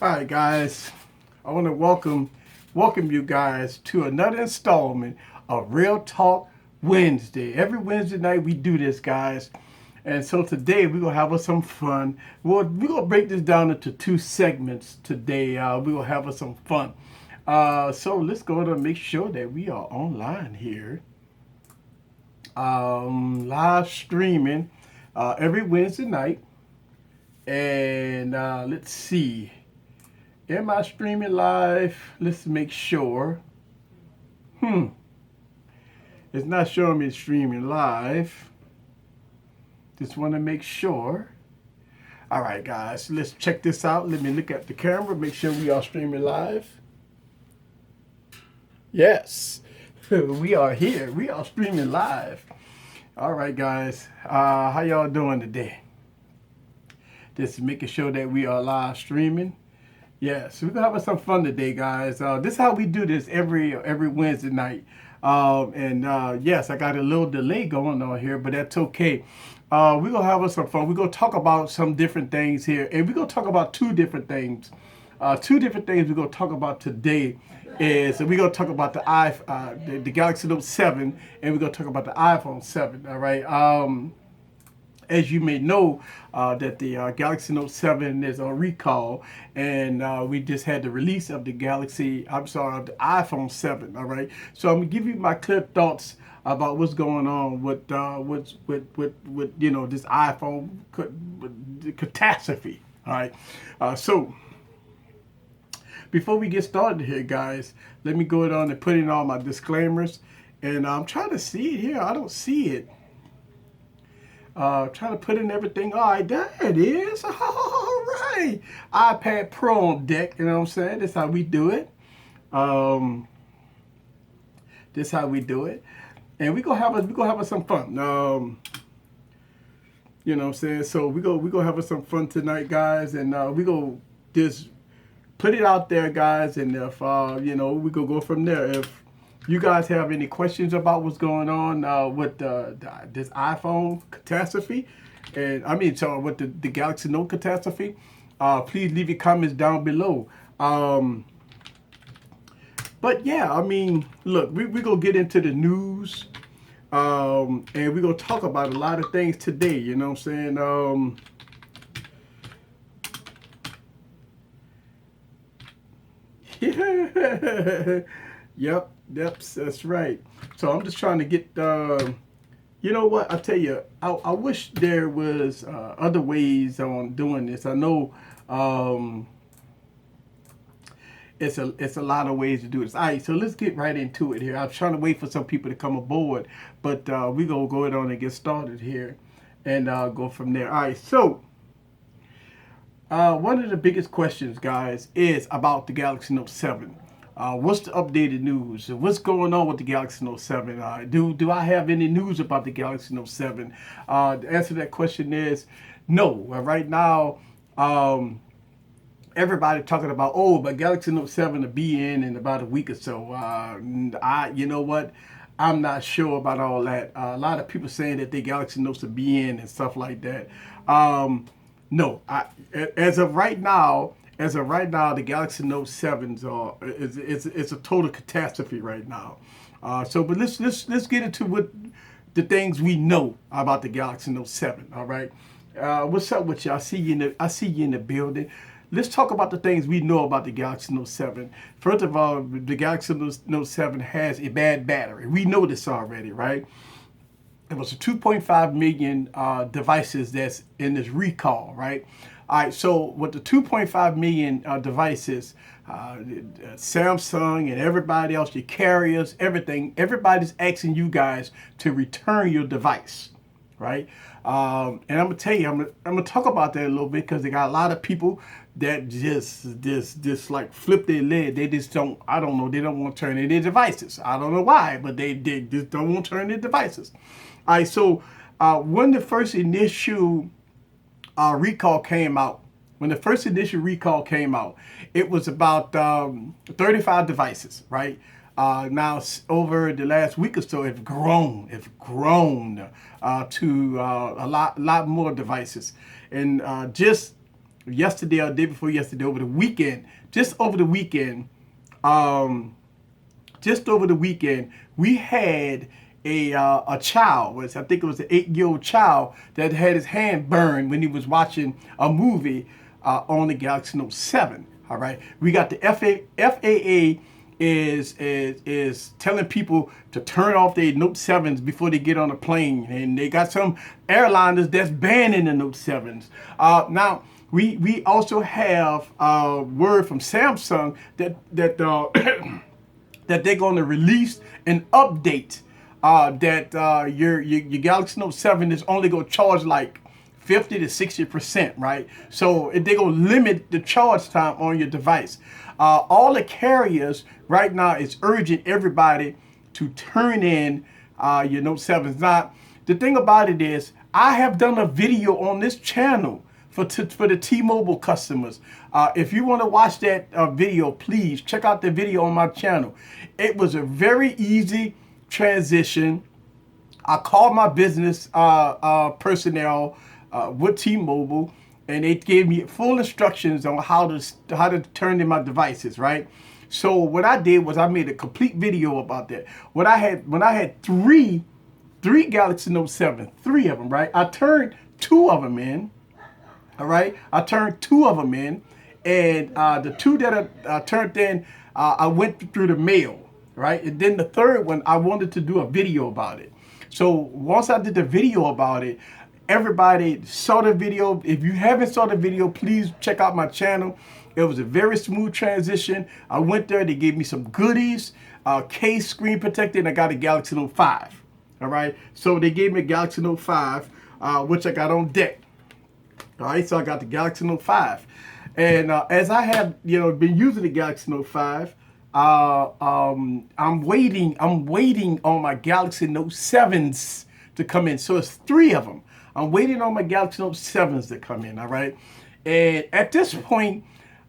All right, guys. I want to welcome you guys to another installment of Real Talk Wednesday. Every Wednesday night we do this, guys. And so today we're gonna have us some fun. We're gonna break this down into two segments today. We're gonna have us some fun. So let's go to make sure that we are online here. Live streaming every Wednesday night. And let's see. Am I streaming live? Let's make sure. It's not showing me streaming live. Just want to make sure. All right, guys, let's check this out. Let me look at the camera, make sure we are streaming live. Yes, we are here. We are streaming live. All right, guys, how y'all doing today? Just making sure that we are live streaming. Yes, we're gonna have some fun today, guys. This is how we do this every Wednesday night. Yes, I got a little delay going on here, but that's okay. We're gonna have some fun. We're gonna talk about some different things here, and we're gonna talk about two different things. Two different things we're gonna talk about today is we're gonna talk about the Galaxy Note 7, and we're gonna talk about the iPhone 7. All right. As you may know, that the Galaxy Note 7 is on recall, and we just had the release of the the iPhone 7. All right, so I'm gonna give you my clear thoughts about what's going on with this iPhone catastrophe. All right, so before we get started here, guys, let me go on and put in all my disclaimers, and I'm trying to see it here. I don't see it. Trying to put in everything. All right, there it is. All right. iPad Pro on deck. You know what I'm saying? That's how we do it. This how we do it. And we gonna have some fun. You know what I'm saying? So we gonna have some fun tonight, guys. And we go just put it out there, guys. And if we gonna go from there. If you guys have any questions about what's going on with this iPhone catastrophe, and with the Galaxy Note catastrophe, please leave your comments down below. But yeah, look, we're going to get into the news, and we're going to talk about a lot of things today, you know what I'm saying? Yep, that's right. So I'm just trying to get, you know what, I tell you, I wish there was other ways on doing this. I know it's a lot of ways to do this. All right, so let's get right into it here. I was trying to wait for some people to come aboard, but we're going to go on and get started here and go from there. All right, so one of the biggest questions, guys, is about the Galaxy Note 7. What's the updated news? What's going on with the Galaxy Note 7? Do I have any news about the Galaxy Note 7? The answer to that question is no. Right now, everybody talking about, but Galaxy Note 7 will be in about a week or so. You know what? I'm not sure about all that. A lot of people saying that the Galaxy Notes will be in and stuff like that. No, as of right now, the Galaxy Note 7s it's a total catastrophe right now. But let's get into what the things we know about the Galaxy Note 7. All right, what's up with you? I see you in the building. Let's talk about the things we know about the Galaxy Note 7. First of all, the Galaxy Note 7 has a bad battery. We know this already, right? It was 2.5 million devices that's in this recall, right? All right, so with the 2.5 million devices, Samsung and everybody else, your carriers, everybody's asking you guys to return your device, right? And I'm gonna tell you, I'm gonna talk about that a little bit because they got a lot of people that just like flip their lid. They just don't. I don't know. They don't want to turn in their devices. I don't know why, but they just don't want to turn their devices. All right. So when the first initial recall came out, it was about 35 devices, right? Now over the last week or so, it's grown to a lot more devices, and just yesterday or day before yesterday, over the weekend, just over the weekend, we had a child, I think it was an 8-year-old child that had his hand burned when he was watching a movie on the Galaxy Note 7. All right, we got the FAA is telling people to turn off their Note 7s before they get on a plane, and they got some airliners that's banning the Note 7s. Now we also have word from Samsung that that they're going to release an update that your Galaxy Note 7 is only going to charge like 50 to 60%, right? So they're going to limit the charge time on your device. All the carriers right now is urging everybody to turn in your Note 7s. Now, the thing about it is, I have done a video on this channel for the T-Mobile customers. If you want to watch that video, please check out the video on my channel. It was a very easy transition. I called my business personnel with T-Mobile, and they gave me full instructions on how to turn in my devices, right? So what I did was I made a complete video about that. When I had three Galaxy Note 7, 3 of them, right? I turned 2 of them in. All right, I turned 2 of them in, and the 2 that I turned in, I went through the mail, right? And then the 3rd one, I wanted to do a video about it. So once I did the video about it, everybody saw the video. If you haven't saw the video, please check out my channel. It was a very smooth transition. I went there, they gave me some goodies, case, screen protector, and I got a Galaxy Note 5. All right, so they gave me a Galaxy Note 5, which I got on deck. All right, so I got the Galaxy Note 5, and as I have, been using the Galaxy Note 5, I'm waiting on my Galaxy Note 7s to come in. So it's 3 of them. I'm waiting on my Galaxy Note 7s to come in. All right, and at this point,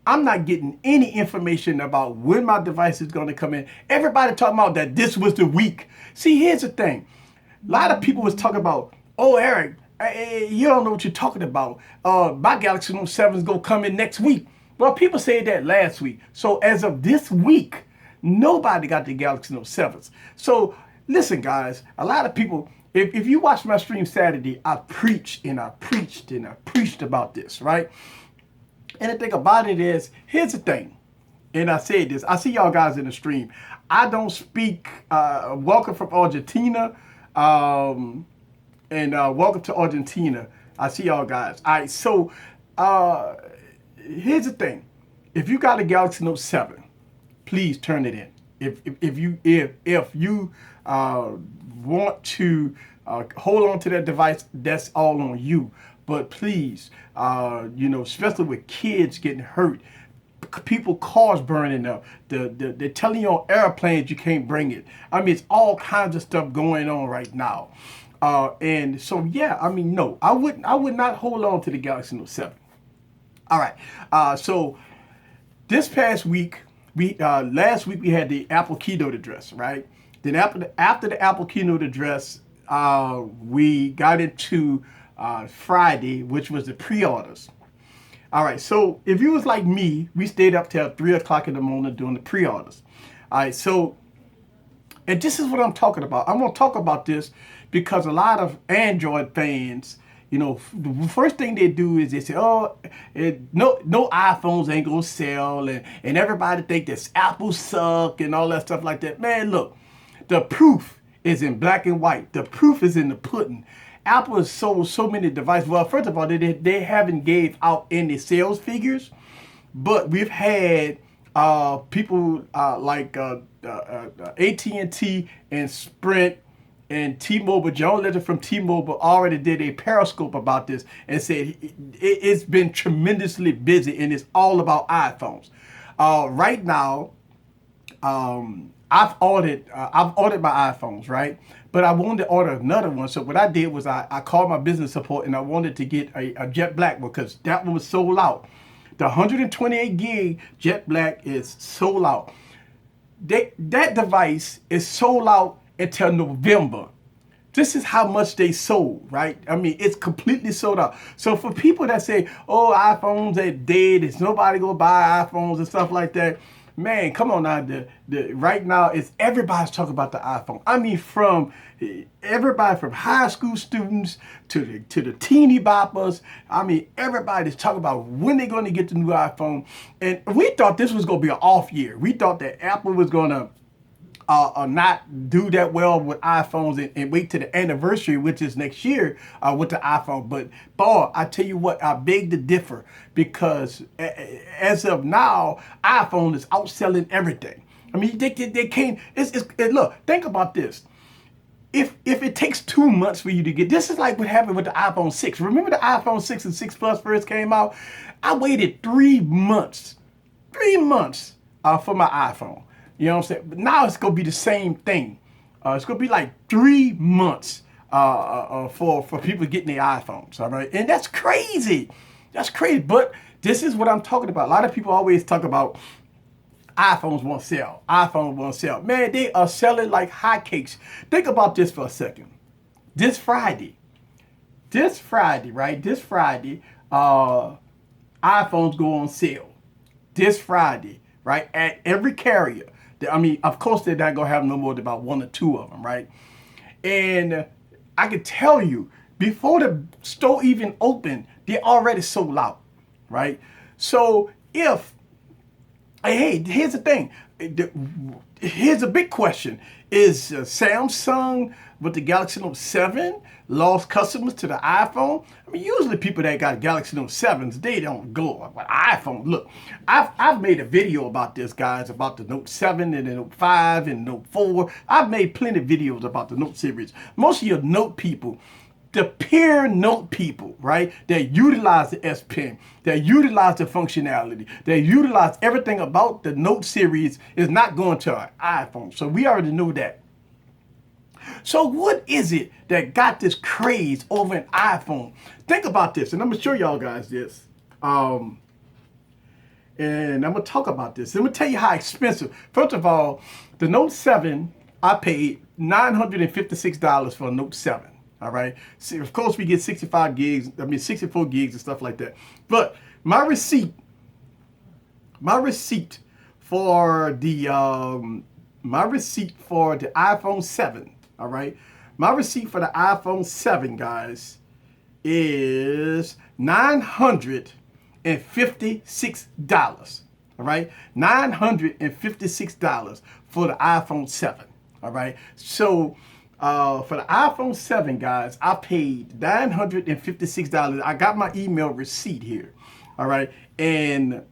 I'm not getting any information about when my device is going to come in. Everybody talking about that this was the week. See, here's the thing. A lot of people was talking about, oh, Eric, you don't know what you're talking about. My Galaxy Note 7 is going to come in next week. Well, people said that last week. So as of this week, nobody got the Galaxy Note 7s. So listen, guys, a lot of people, if you watch my stream Saturday, I preached and I preached and I preached about this, right? And the thing about it is, here's the thing. And I said this, I see y'all guys in the stream. I don't speak, welcome from Argentina. And welcome to Argentina. I see y'all guys. All right, so here's the thing. If you got a Galaxy Note 7, please turn it in. If you want to hold on to that device, that's all on you. But please, especially with kids getting hurt, people cars burning up, they're telling you on airplanes you can't bring it. I mean, it's all kinds of stuff going on right now. And so, yeah, I mean, no, I would not hold on to the Galaxy Note 7. All right. So this past week, last week we had the Apple keynote address, right? Then after the Apple keynote address, we got into Friday, which was the pre-orders. All right. So if you was like me, we stayed up till 3 o'clock in the morning doing the pre-orders. All right. So, and this is what I'm talking about. I'm going to talk about this because a lot of Android fans, the first thing they do is they say, oh, no iPhones ain't going to sell. And everybody think that Apple suck and all that stuff like that. Man, look, the proof is in black and white. The proof is in the pudding. Apple has sold so many devices. Well, first of all, they haven't gave out any sales figures, but we've had people like AT&T and Sprint and T-Mobile. John Legend from T-Mobile already did a Periscope about this and said it's been tremendously busy and it's all about iPhones. Right now, I've ordered my iPhones, right? But I wanted to order another one. So what I did was I called my business support and I wanted to get a Jet Black one because that one was sold out. The 128 gig Jet Black is sold out. That device is sold out until November. This is how much they sold, right? I mean, it's completely sold out. So for people that say, oh, iPhones are dead, there's nobody gonna buy iPhones and stuff like that, man, come on now. Right now, it's everybody's talking about the iPhone. I mean, from everybody from high school students to the teeny boppers. I mean, everybody's talking about when they're going to get the new iPhone. And we thought this was going to be an off year. We thought that Apple was going to not do that well with iPhones and wait to the anniversary, which is next year, with the iPhone. But boy, I tell you what, I beg to differ, because as of now, iPhone is outselling everything. I mean, they can't. Look, think about this. If it takes 2 months for you to get, this is like what happened with the iPhone 6. Remember the iPhone 6 and 6 Plus first came out? I waited 3 months, for my iPhone. You know what I'm saying? But now it's going to be the same thing. It's going to be like 3 months for people getting their iPhones, all right? And that's crazy. That's crazy. But this is what I'm talking about. A lot of people always talk about iPhones won't sell. iPhones won't sell. Man, they are selling like hotcakes. Think about this for a second. This Friday, right? This Friday, iPhones go on sale. This Friday, right? At every carrier. I mean, of course, they're not going to have no more than about 1 or 2 of them, right? And I can tell you, before the store even opened, they already sold out, right? So hey, here's the thing. Here's a big question. Is Samsung with the Galaxy Note 7 lost customers to the iPhone? I mean, usually people that got Galaxy Note 7s, they don't go with iPhone. Look, I've made a video about this, guys, about the Note 7 and the Note 5 and Note 4. I've made plenty of videos about the Note series. Most of your Note people, the pure Note people, right, that utilize the S Pen, that utilize the functionality, that utilize everything about the Note series, is not going to an iPhone. So we already know that. So what is it that got this craze over an iPhone? Think about this, and I'm going to show y'all guys this. And I'm going to talk about this. I'm going to tell you how expensive. First of all, the Note 7, I paid $956 for a Note 7. All right. See, of course, we get 64 gigs and stuff like that. But my receipt for the iPhone 7. All right. My receipt for the iPhone 7, guys, is $956. All right. $956 for the iPhone 7. All right. So for the iPhone 7, guys, I paid $956. I got my email receipt here. All right. And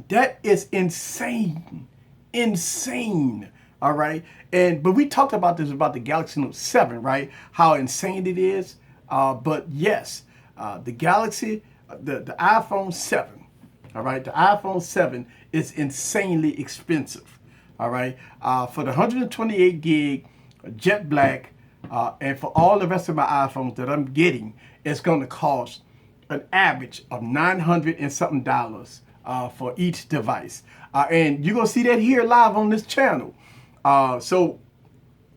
that is insane. Insane. All right. But we talked about this, about the Galaxy Note 7, right? How insane it is. But yes, the iPhone 7, all right, the iPhone 7 is insanely expensive. All right. For the 128 gig jet black, and for all the rest of my iPhones that I'm getting, it's going to cost an average of $900 and something for each device. And you're going to see that here live on this channel. So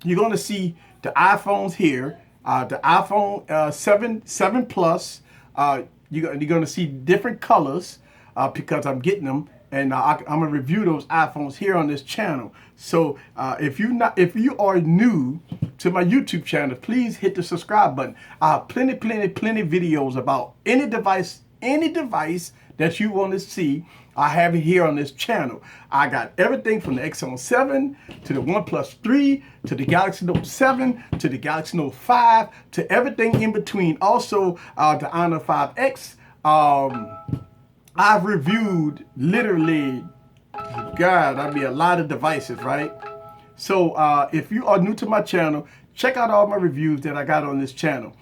you're going to see the iPhones here, the iPhone 7 Plus. You're going to see different colors because I'm getting them. And I'm gonna review those iPhones here on this channel. So if you are new to my YouTube channel, please hit the subscribe button. I have plenty videos about any device that you want to see. I have it here on this channel. I got everything from the Exxon 7 to the OnePlus 3 to the Galaxy Note 7 to the Galaxy Note 5 to everything in between. Also the Honor 5X. I've reviewed literally, a lot of devices, right? So if you are new to my channel, check out all my reviews that I got on this channel.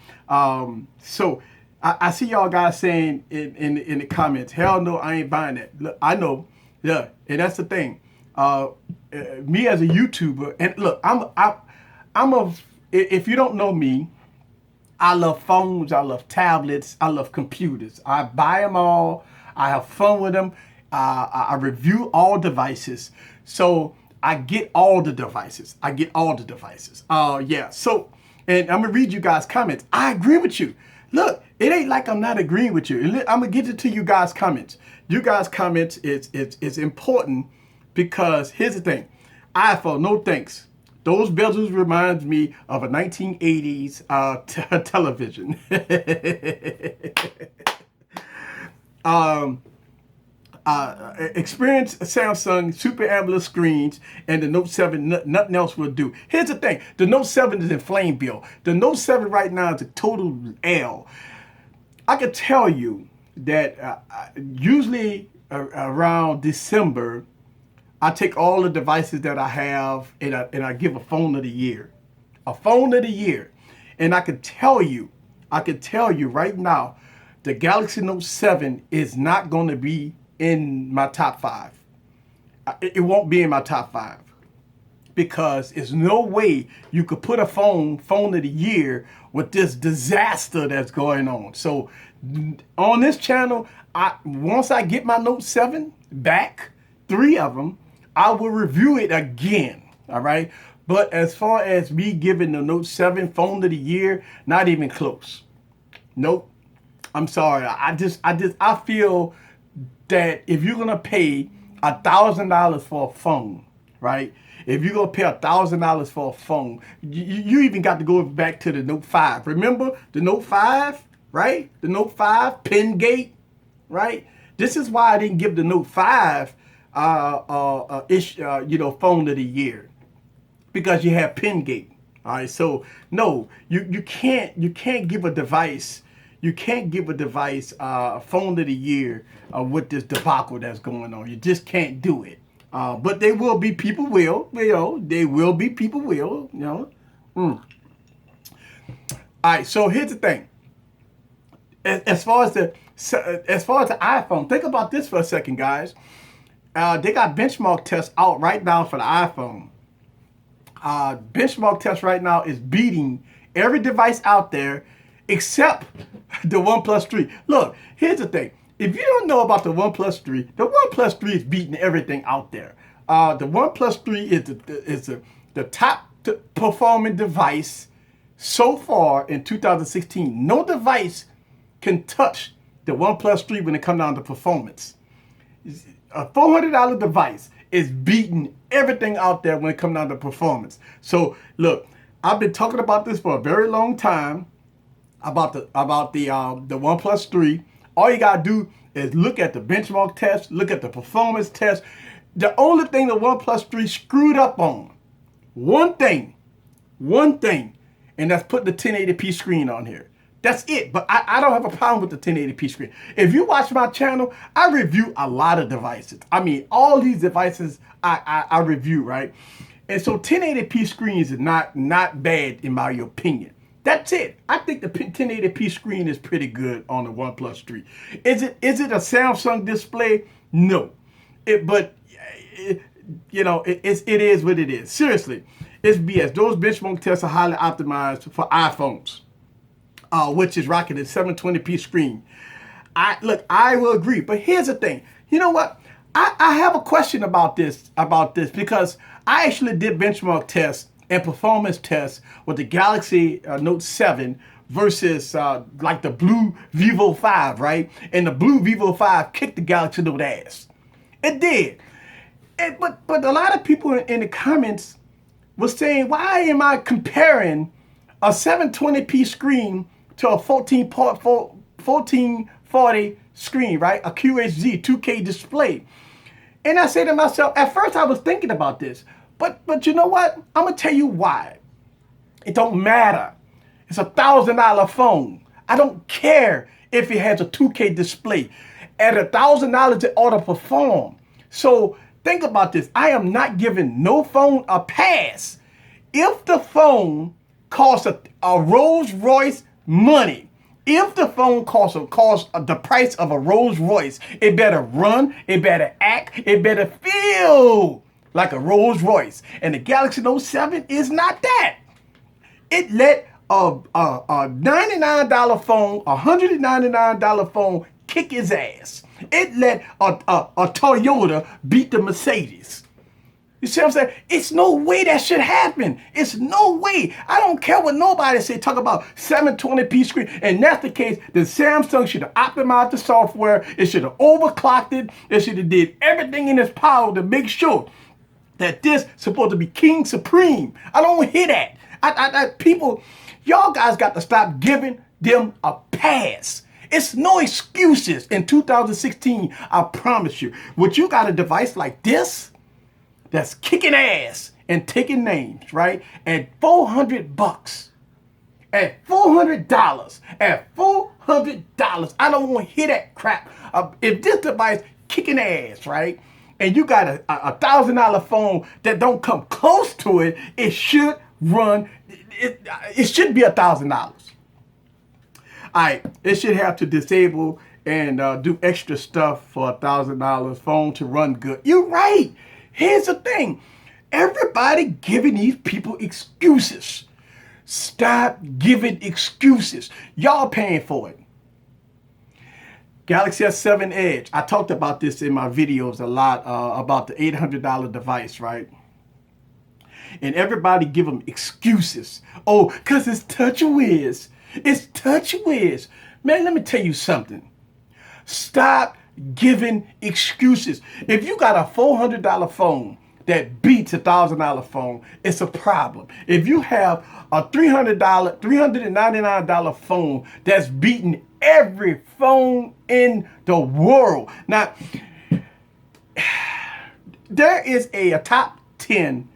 So I see y'all guys saying in the comments, hell no, I ain't buying that. Look, I know, yeah, and that's the thing. Me as a YouTuber, and look, if you don't know me, I love phones, I love tablets, I love computers. I buy them all. I have fun with them. I review all devices. So I get all the devices. Yeah. So And I'm going to read you guys' comments. I agree with you. Look, it ain't like I'm not agreeing with you. I'm going to get it to you guys' comments. You guys' comments is important because here's the thing. iPhone, no thanks. Those bezels reminds me of a 1980s television. Experience Samsung Super AMOLED screens and the Note 7, nothing else will do. Here's the thing. The Note 7 is in flame bill. The Note 7 right now is a total L. I can tell you that usually around December, I take all the devices that I have and I give a phone of the year. A phone of the year. And I can tell you right now, the Galaxy Note 7 is not going to be in my top 5. It won't be in my top 5. Because there's no way you could put a phone of the year with this disaster that's going on. So on this channel, once I get my Note 7 back, 3 of them, I will review it again. All right. But as far as me giving the Note 7 phone of the year, not even close. Nope. I'm sorry. I feel that if you're going to pay $1,000 for a phone, right? If you're going to pay $1,000 for a phone, you even got to go back to the Note 5. Remember the Note 5, right? The Note 5, pen gate, right? This is why I didn't give the Note 5 phone of the year, because you have pen gate. All right, so no, you can't give a device. You can't give a device phone of the year with this debacle that's going on. You just can't do it. But there will be people there will be people All right, so here's the thing. As far as the iPhone, think about this for a second, guys. They got benchmark tests out right now for the iPhone. Benchmark test right now is beating every device out there except the OnePlus 3. Look, here's the thing. If you don't know about the OnePlus 3, the OnePlus 3 is beating everything out there. The OnePlus 3 is the top performing device so far in 2016. No device can touch the OnePlus 3 when it comes down to performance. A $400 device is beating everything out there when it comes down to performance. So look, I've been talking about this for a very long time about the OnePlus 3. All you gotta do is look at the benchmark test, look at the performance test. The only thing the OnePlus 3 screwed up on, one thing, and that's putting the 1080p screen on here. That's it. But I don't have a problem with the 1080p screen. If you watch my channel, I review a lot of devices. I mean, all these devices I review, right? And so 1080p screens is not bad in my opinion. That's it. I think the 1080p screen is pretty good on the OnePlus 3. Is it a Samsung display? No. It is what it is. Seriously, it's BS. Those benchmark tests are highly optimized for iPhones, which is rocking a 720p screen. I will agree. But here's the thing. You know what? I have a question about this because I actually did benchmark tests and performance tests with the Galaxy Note 7 versus like the blue Vivo 5, right? And the blue Vivo 5 kicked the Galaxy Note ass. It did. But a lot of people in the comments were saying, why am I comparing a 720p screen to a 1440 screen, right? A QHD 2K display. And I say to myself, at first I was thinking about this, but you know what? I'm gonna tell you why. It don't matter. It's a $1,000 phone. I don't care if it has a 2K display. At $1,000, it ought to perform. So think about this. I am not giving no phone a pass. If the phone costs a Rolls Royce money, if the phone costs the price of a Rolls Royce, it better run, it better act, it better feel like a Rolls Royce. And the Galaxy Note 7 is not that. It let a $99 phone, a $199 phone kick his ass. It let a Toyota beat the Mercedes. You see what I'm saying? It's no way that should happen. It's no way. I don't care what nobody say. Talk about 720p screen. And that's the case. The Samsung should have optimized the software. It should have overclocked it. It should have did everything in its power to make sure that this is supposed to be king supreme. I don't hear that. People, y'all guys got to stop giving them a pass. It's no excuses in 2016, I promise you. Would you got a device like this that's kicking ass and taking names, right? At $400, at $400, at $400, I don't want to hear that crap. If this device kicking ass, right? And you got a $1,000 phone that don't come close to it, it should run, it should be $1,000. All right, it should have to disable and do extra stuff for $1,000 phone to run good. You're right. Here's the thing. Everybody giving these people excuses. Stop giving excuses. Y'all paying for it. Galaxy S7 Edge. I talked about this in my videos a lot about the $800 device, right? And everybody give them excuses. Oh, because it's TouchWiz. It's TouchWiz. Man, let me tell you something. Stop giving excuses. If you got a $400 phone that beats a $1,000 phone, it's a problem. If you have a $399 phone that's beating every phone in the world. Now, there is a top 10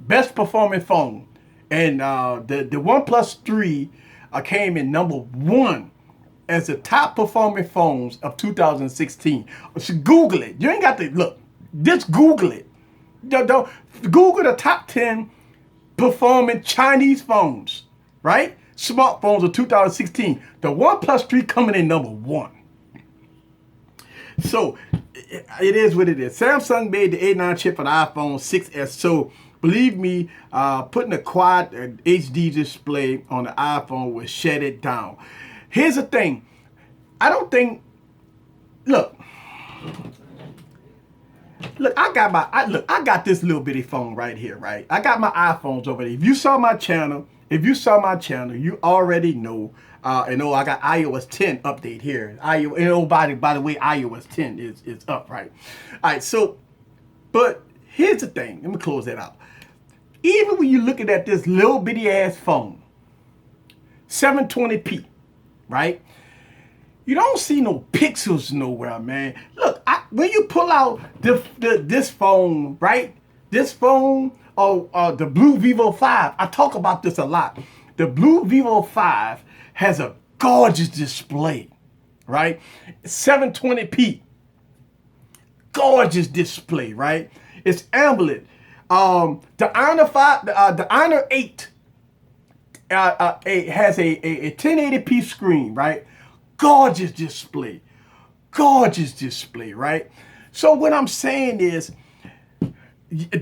best performing phone. And the OnePlus 3 came in #1 as the top performing phones of 2016. So Google it. You ain't got to look. Just Google it. Don't Google the top 10 performing Chinese phones, right? Smartphones of 2016. The OnePlus 3 coming in #1. So it is what it is. Samsung made the A9 chip for the iPhone 6s. So believe me, putting a quad HD display on the iPhone will shut it down. Here's the thing. I don't think, look, I got this little bitty phone right here, right? I got my iPhones over there. If you saw my channel, you already know. I got iOS 10 update here. By the way, iOS 10 is up, right? All right, so, but here's the thing. Let me close that out. Even when you're looking at this little bitty ass phone, 720p, right? You don't see no pixels nowhere, man. Look, when you pull out this phone, right? This phone, the Blue Vivo 5, I talk about this a lot. The Blue Vivo 5 has a gorgeous display, right? 720p. Gorgeous display, right? It's AMOLED. The Honor 8 has a 1080p screen, right? Gorgeous display. Gorgeous display, right? So what I'm saying is, I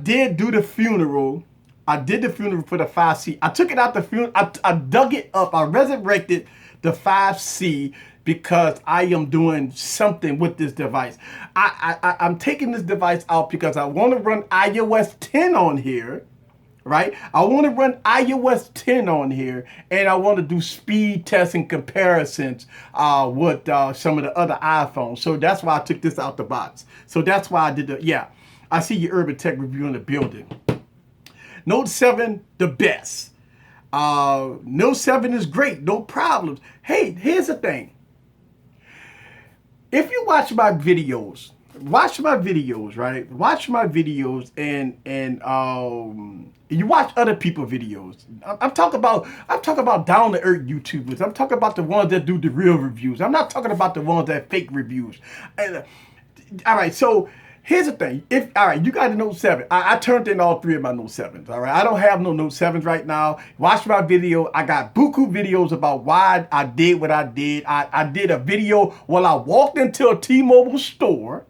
did do the funeral. I did the funeral for the 5C. I took it out the funeral. I dug it up. I resurrected the 5C because I am doing something with this device. I'm taking this device out because I want to run iOS 10 on here, right? I want to run iOS 10 on here, and I want to do speed tests and comparisons with some of the other iPhones. So that's why I took this out the box. So that's why I did I see your Urban Tech review in the building. Note 7, the best. Note 7 is great, no problems. Hey, here's the thing. If you watch my videos, right? Watch my videos and you watch other people's videos. I'm talking about down to earth YouTubers. I'm talking about the ones that do the real reviews. I'm not talking about the ones that fake reviews. All right, so here's the thing. You got a Note 7. I turned in all 3 of my Note 7s. All right, I don't have no Note 7s right now. Watch my video. I got buku videos about why I did what I did. I did a video while I walked into a T-Mobile store,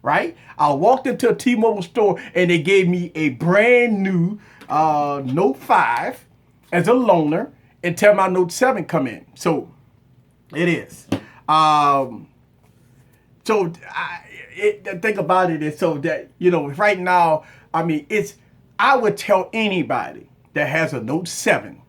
right? I walked into a T-Mobile store and they gave me a brand new Note 5 as a loaner until my Note 7 come in. So it is. So think about it is so that, you know, right now, I mean, I would tell anybody that has a Note 7,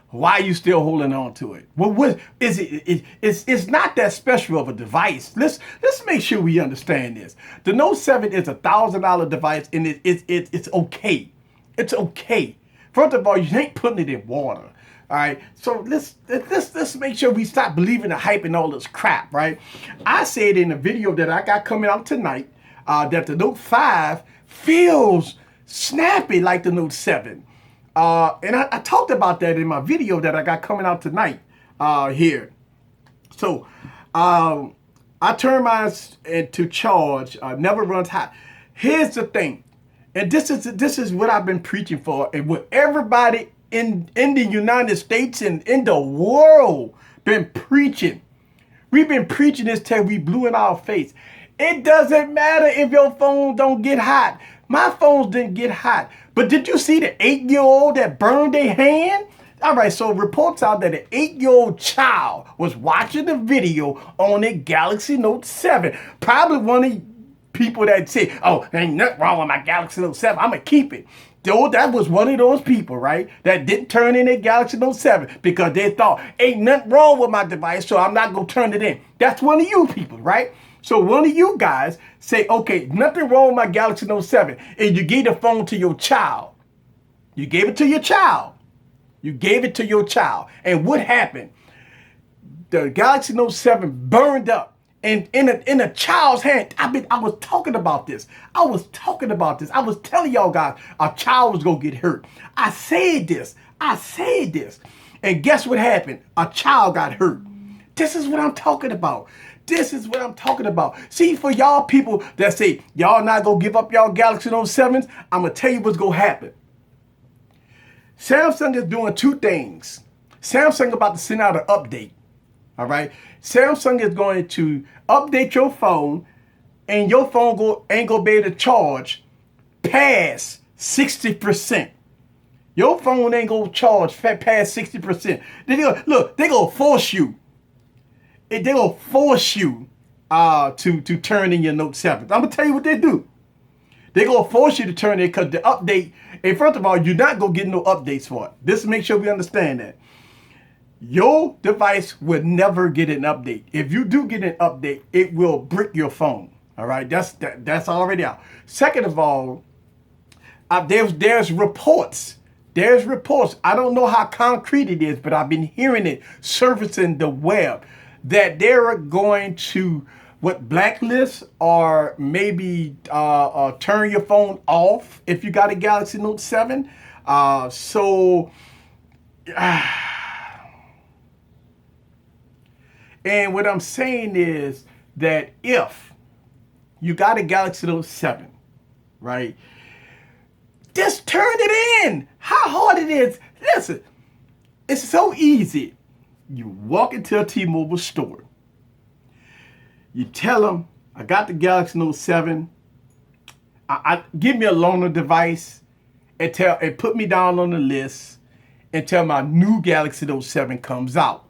why are you still holding on to it? What is it? It's not that special of a device. Let's make sure we understand this. The Note 7 is $1,000 device, and it's okay. It's okay. First of all, you ain't putting it in water. All right. So let's make sure we stop believing the hype and all this crap. Right. I said in a video that I got coming out tonight that the Note 5 feels snappy like the Note 7. And I talked about that in my video that I got coming out tonight here. So I turn mine into charge, never runs hot. Here's the thing, and this is what I've been preaching for, and what everybody in the United States and in the world been preaching. We've been preaching this till we blew in our face. It doesn't matter if your phone don't get hot. My phones didn't get hot. But did you see the 8-year-old that burned their hand? All right, so reports out that an 8-year-old child was watching the video on a Galaxy Note 7. Probably one of the people that say, oh, there ain't nothing wrong with my Galaxy Note 7. I'm going to keep it. Though that was one of those people, right, that didn't turn in a Galaxy Note 7 because they thought, ain't nothing wrong with my device, so I'm not going to turn it in. That's one of you people, right? So one of you guys say, okay, nothing wrong with my Galaxy Note 7, and you gave the phone to your child. You gave it to your child. You gave it to your child. And what happened? The Galaxy Note 7 burned up. And in a child's hand. I was talking about this. I was telling y'all guys a child was going to get hurt. I said this. And guess what happened? A child got hurt. This is what I'm talking about. See, for y'all people that say y'all not going to give up y'all Galaxy Note 7s, I'm going to tell you what's going to happen. Samsung is doing two things. Samsung about to send out an update. All right. Samsung is going to update your phone, and your phone ain't going to be able to charge past 60%. Your phone ain't going to charge past 60%. Look, they're going to force you. They're going to force you to turn in your Note 7. I'm going to tell you what they do. They're going to force you to turn it because the update, and first of all, you're not going to get no updates for it. This make sure we understand that. Your device will never get an update. If you do get an update, it will brick your phone. All right, that's already out. Second of all, there's reports. There's reports. I don't know how concrete it is, but I've been hearing it surfacing the web that they're going to blacklist or maybe turn your phone off if you got a Galaxy Note 7. And what I'm saying is that if you got a Galaxy Note 7, right, just turn it in. How hard it is. Listen, it's so easy. You walk into a T-Mobile store. You tell them, I got the Galaxy Note 7. Give me a loaner device and put me down on the list until my new Galaxy Note 7 comes out.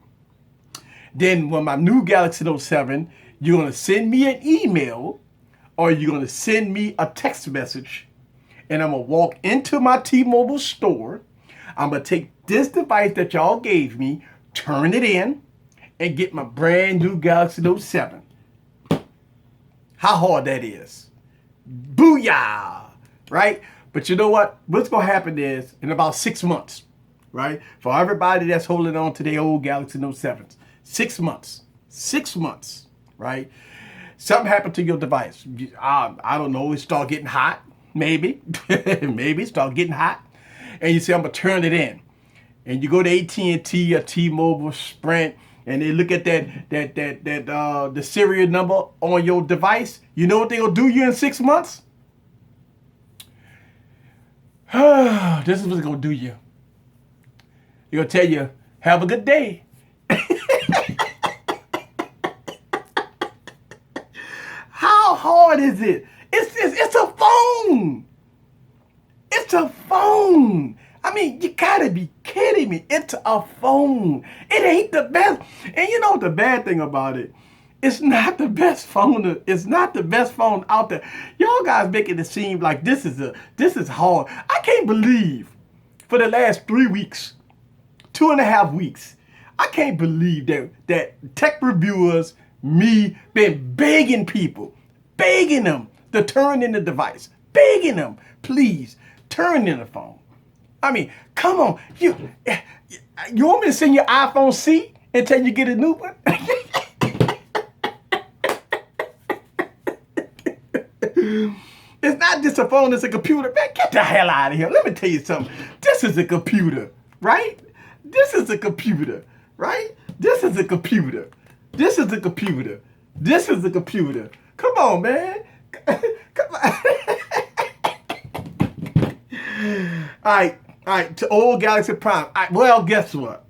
Then when my new Galaxy Note 7, you're going to send me an email or you're going to send me a text message. And I'm going to walk into my T-Mobile store. I'm going to take this device that y'all gave me, turn it in, and get my brand new Galaxy Note 7. How hard that is. Booyah! Right? But you know what? What's going to happen is in about 6 months, right? For everybody that's holding on to their old Galaxy Note 7s. 6 months. 6 months, right? Something happened to your device. I don't know. It start getting hot. Maybe. Maybe it start getting hot. And you say, I'm going to turn it in. And you go to AT&T or T-Mobile, Sprint, and they look at the serial number on your device. You know what they're going to do you in 6 months? This is what's going to do you. They're going to tell you, have a good day. How hard is it? It's a phone. It's a phone. I mean, you gotta be kidding me. It's a phone. It ain't the best. And you know the bad thing about it It's not the best phone. It's not the best phone out there. Y'all guys making it seem like this is hard. I can't believe for the last 3 weeks, 2.5 weeks, I can't believe that tech reviewers, me, been begging people, begging them to turn in the device, begging them, please turn in the phone. I mean, come on, you want me to send your iPhone C until you get a new one? It's not just a phone, it's a computer. Man, get the hell out of here. Let me tell you something. This is a computer, right? This is a computer, right? This is a computer. This is a computer. This is a computer. Come on, man. Come on. All right, to old Galaxy Prime. Well, guess what?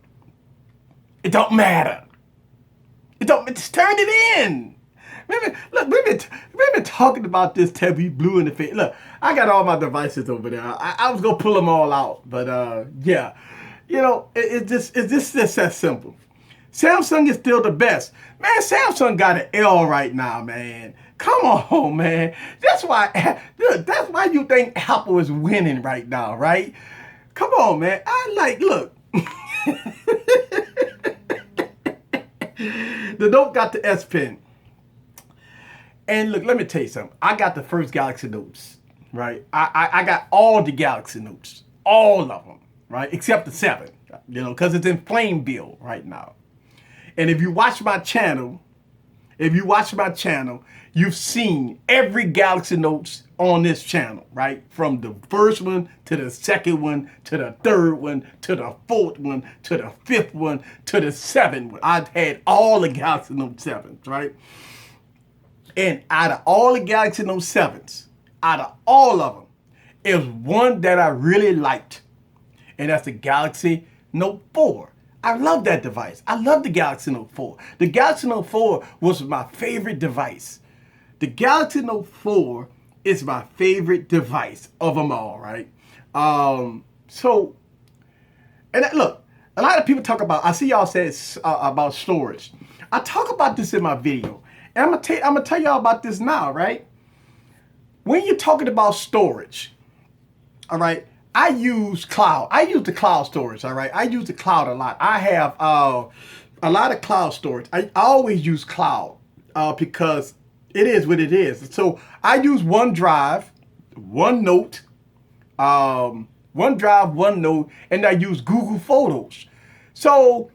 It don't matter. Just turn it in. We've been talking about this till we blue in the face. Look, I got all my devices over there. I was gonna pull them all out, but yeah, you know, it's just that simple. Samsung is still the best, man. Samsung got an L right now, man. Come on, man. That's why you think Apple is winning right now, right? Come on, man. Look. The Note got the S Pen. And look, let me tell you something. I got the first Galaxy Notes, right? I got all the Galaxy Notes, all of them, right? Except the 7, you know, because it's in flame build right now. And if you watch my channel, you've seen every Galaxy Notes on this channel, right? From the first one to the second one to the third one to the fourth one to the fifth one to the seventh one. I've had all the Galaxy Note 7s, right? And out of all the Galaxy Note 7s, out of all of them, it was one that I really liked. And that's the Galaxy Note 4. I love that device. I love the Galaxy Note 4. The Galaxy Note 4 was my favorite device. The Galaxy Note 4 is my favorite device of them all, right? Look, a lot of people talk about, I see y'all say about storage. I talk about this in my video. And I'm gonna tell y'all about this now, right? When you're talking about storage, all right, I use cloud. I use the cloud storage, all right? I use the cloud a lot. I have a lot of cloud storage. I always use cloud because it is what it is. So I use OneDrive, OneNote, OneNote, and I use Google Photos. So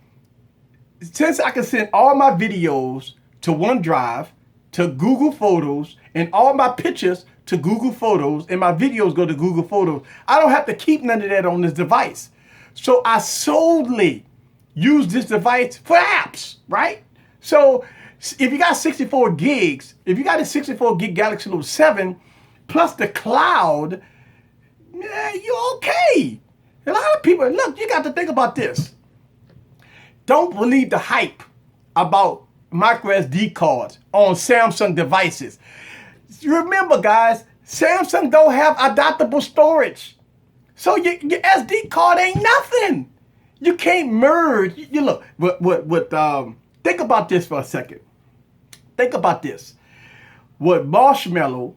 since I can send all my videos to OneDrive, to Google Photos, and all my pictures to Google Photos, and my videos go to Google Photos, I don't have to keep none of that on this device. So I solely use this device for apps, right? So if you got 64 gigs, if you got a 64 gig Galaxy Note 7 plus the cloud, yeah, you're okay. A lot of people, look, you got to think about this. Don't believe the hype about micro SD cards on Samsung devices. Remember, guys, Samsung don't have adaptable storage. So your SD card ain't nothing. You can't merge. You look, think about this for a second. Think about this. With Marshmallow,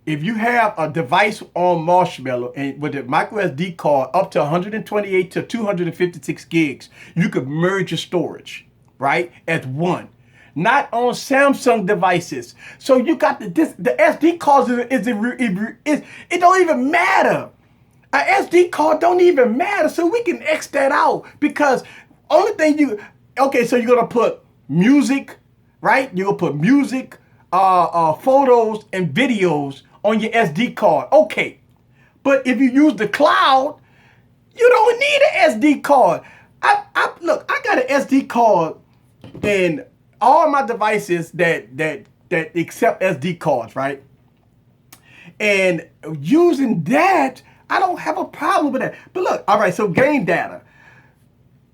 if you have a device on Marshmallow and with a micro SD card up to 128 to 256 gigs, you could merge your storage, right, as one. Not on Samsung devices. So you got the SD cards it don't even matter. An SD card don't even matter. So we can X that out because only thing so you're gonna put music, right? You're gonna put music, photos and videos on your SD card. Okay. But if you use the cloud, you don't need an SD card. Look, I got an SD card in all my devices that accept SD cards, right? And using that, I don't have a problem with that. But look, all right, so game data.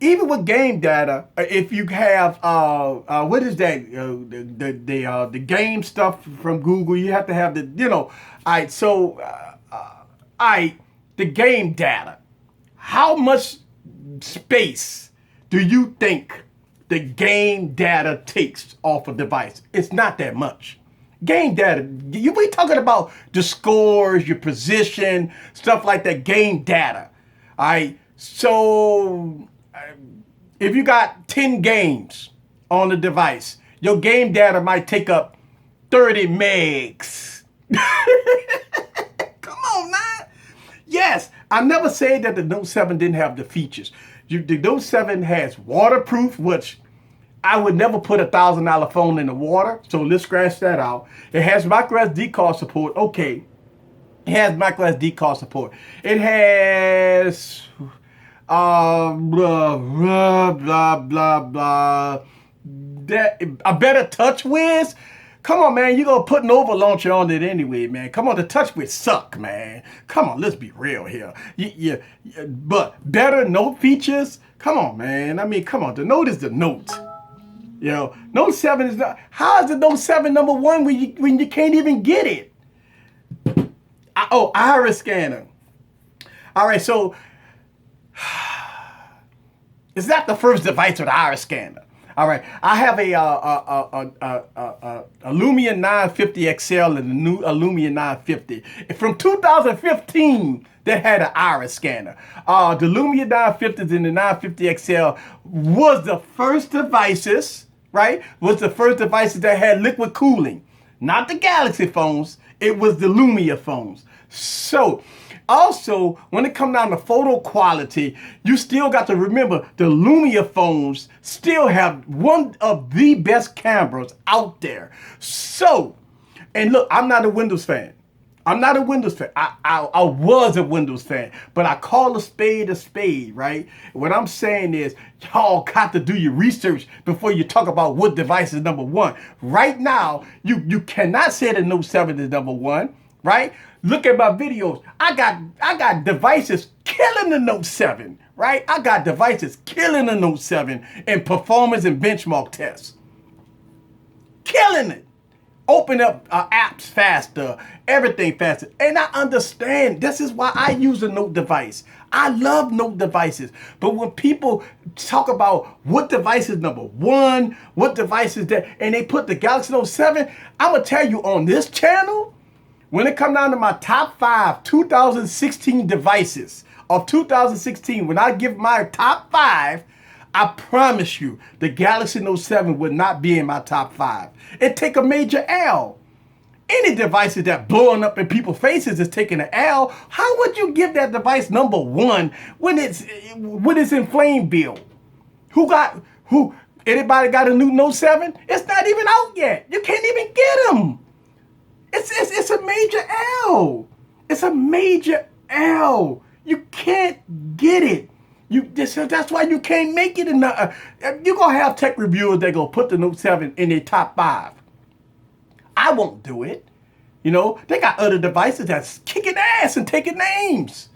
Even with game data, if you have what is that? The game stuff from Google, you have to have the, all right. So, the game data. How much space do you think the game data takes off a device. It's not that much. Game data, you be talking about the scores, your position, stuff like that, game data. All right, so if you got 10 games on the device, your game data might take up 30 megs. Come on, man. Yes, I never said that the Note 7 didn't have the features. The Note 7 has waterproof, which I would never put $1,000 phone in the water. So let's scratch that out. It has micro SD card support. Okay. It has micro SD card support. It has blah, blah, blah, blah, blah. A better TouchWiz? Come on, man. You're going to put an over launcher on it anyway, man. Come on, the TouchWiz suck, man. Come on, let's be real here. But better Note features? Come on, man. I mean, come on. The Note is the Note. You know, Note 7 is not. How is the Note 7 number one when you can't even get it? Oh, iris scanner. All right, so it's not the first device with iris scanner. All right, I have a Lumia 950 XL and the new Lumia 950 from 2015 that had an iris scanner. The Lumia 950s and the 950 XL was the first devices, right? Was the first devices that had liquid cooling, not the Galaxy phones. It was the Lumia phones. So, also, when it comes down to photo quality, you still got to remember the Lumia phones still have one of the best cameras out there. So, and look, I'm not a Windows fan. I'm not a Windows fan. I was a Windows fan, but I call a spade, right? What I'm saying is, y'all got to do your research before you talk about what device is number one. Right now, you cannot say the Note 7 is number one, right? Look at my videos. I got devices killing the Note 7, right? I got devices killing the Note 7 in performance and benchmark tests. Killing it. Open up apps faster, everything faster. And I understand. This is why I use a Note device. I love Note devices. But when people talk about what device is number one, what device is that, and they put the Galaxy Note 7, I'm going to tell you on this channel, when it comes down to my top 5 2016 devices of 2016, when I give my top 5, I promise you the Galaxy Note 7 would not be in my top 5. It take a major L. Any devices that blowing up in people's faces is taking an L. How would you give that device number one when it's in flame bill? Anybody got a new Note 7? It's not even out yet. You can't even get them. It's a major L. It's a major L. You can't get it. That's why you can't make it. You're going to have tech reviewers that go put the Note 7 in their top 5. I won't do it. You know, they got other devices that's kicking ass and taking names.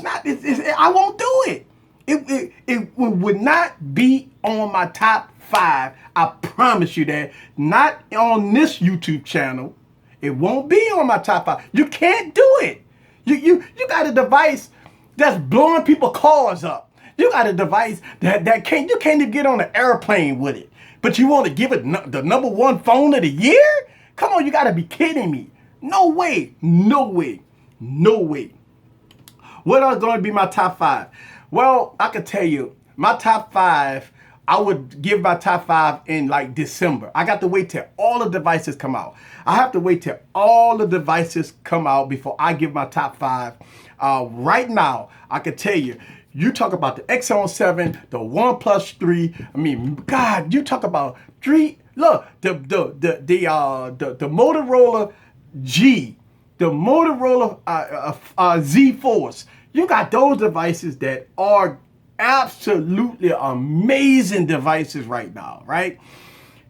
I won't do it. It would not be on my top 5. I promise you that. Not on this YouTube channel. It won't be on my top 5. You can't do it. You got a device that's blowing people's cars up. You got a device that you can't even get on an airplane with it. But you want to give it the number one phone of the year? Come on, you got to be kidding me. No way. No way. No way. What are going to be my top 5? Well, I can tell you, my top 5, I would give my top 5 in like December. I got to wait till all the devices come out. I have to wait till all the devices come out before I give my top 5. Right now, I can tell you, you talk about the X7, the OnePlus 3. I mean, God, you talk about 3. Look, the Motorola G, the Motorola Z Force. You got those devices that are absolutely amazing devices right now, right?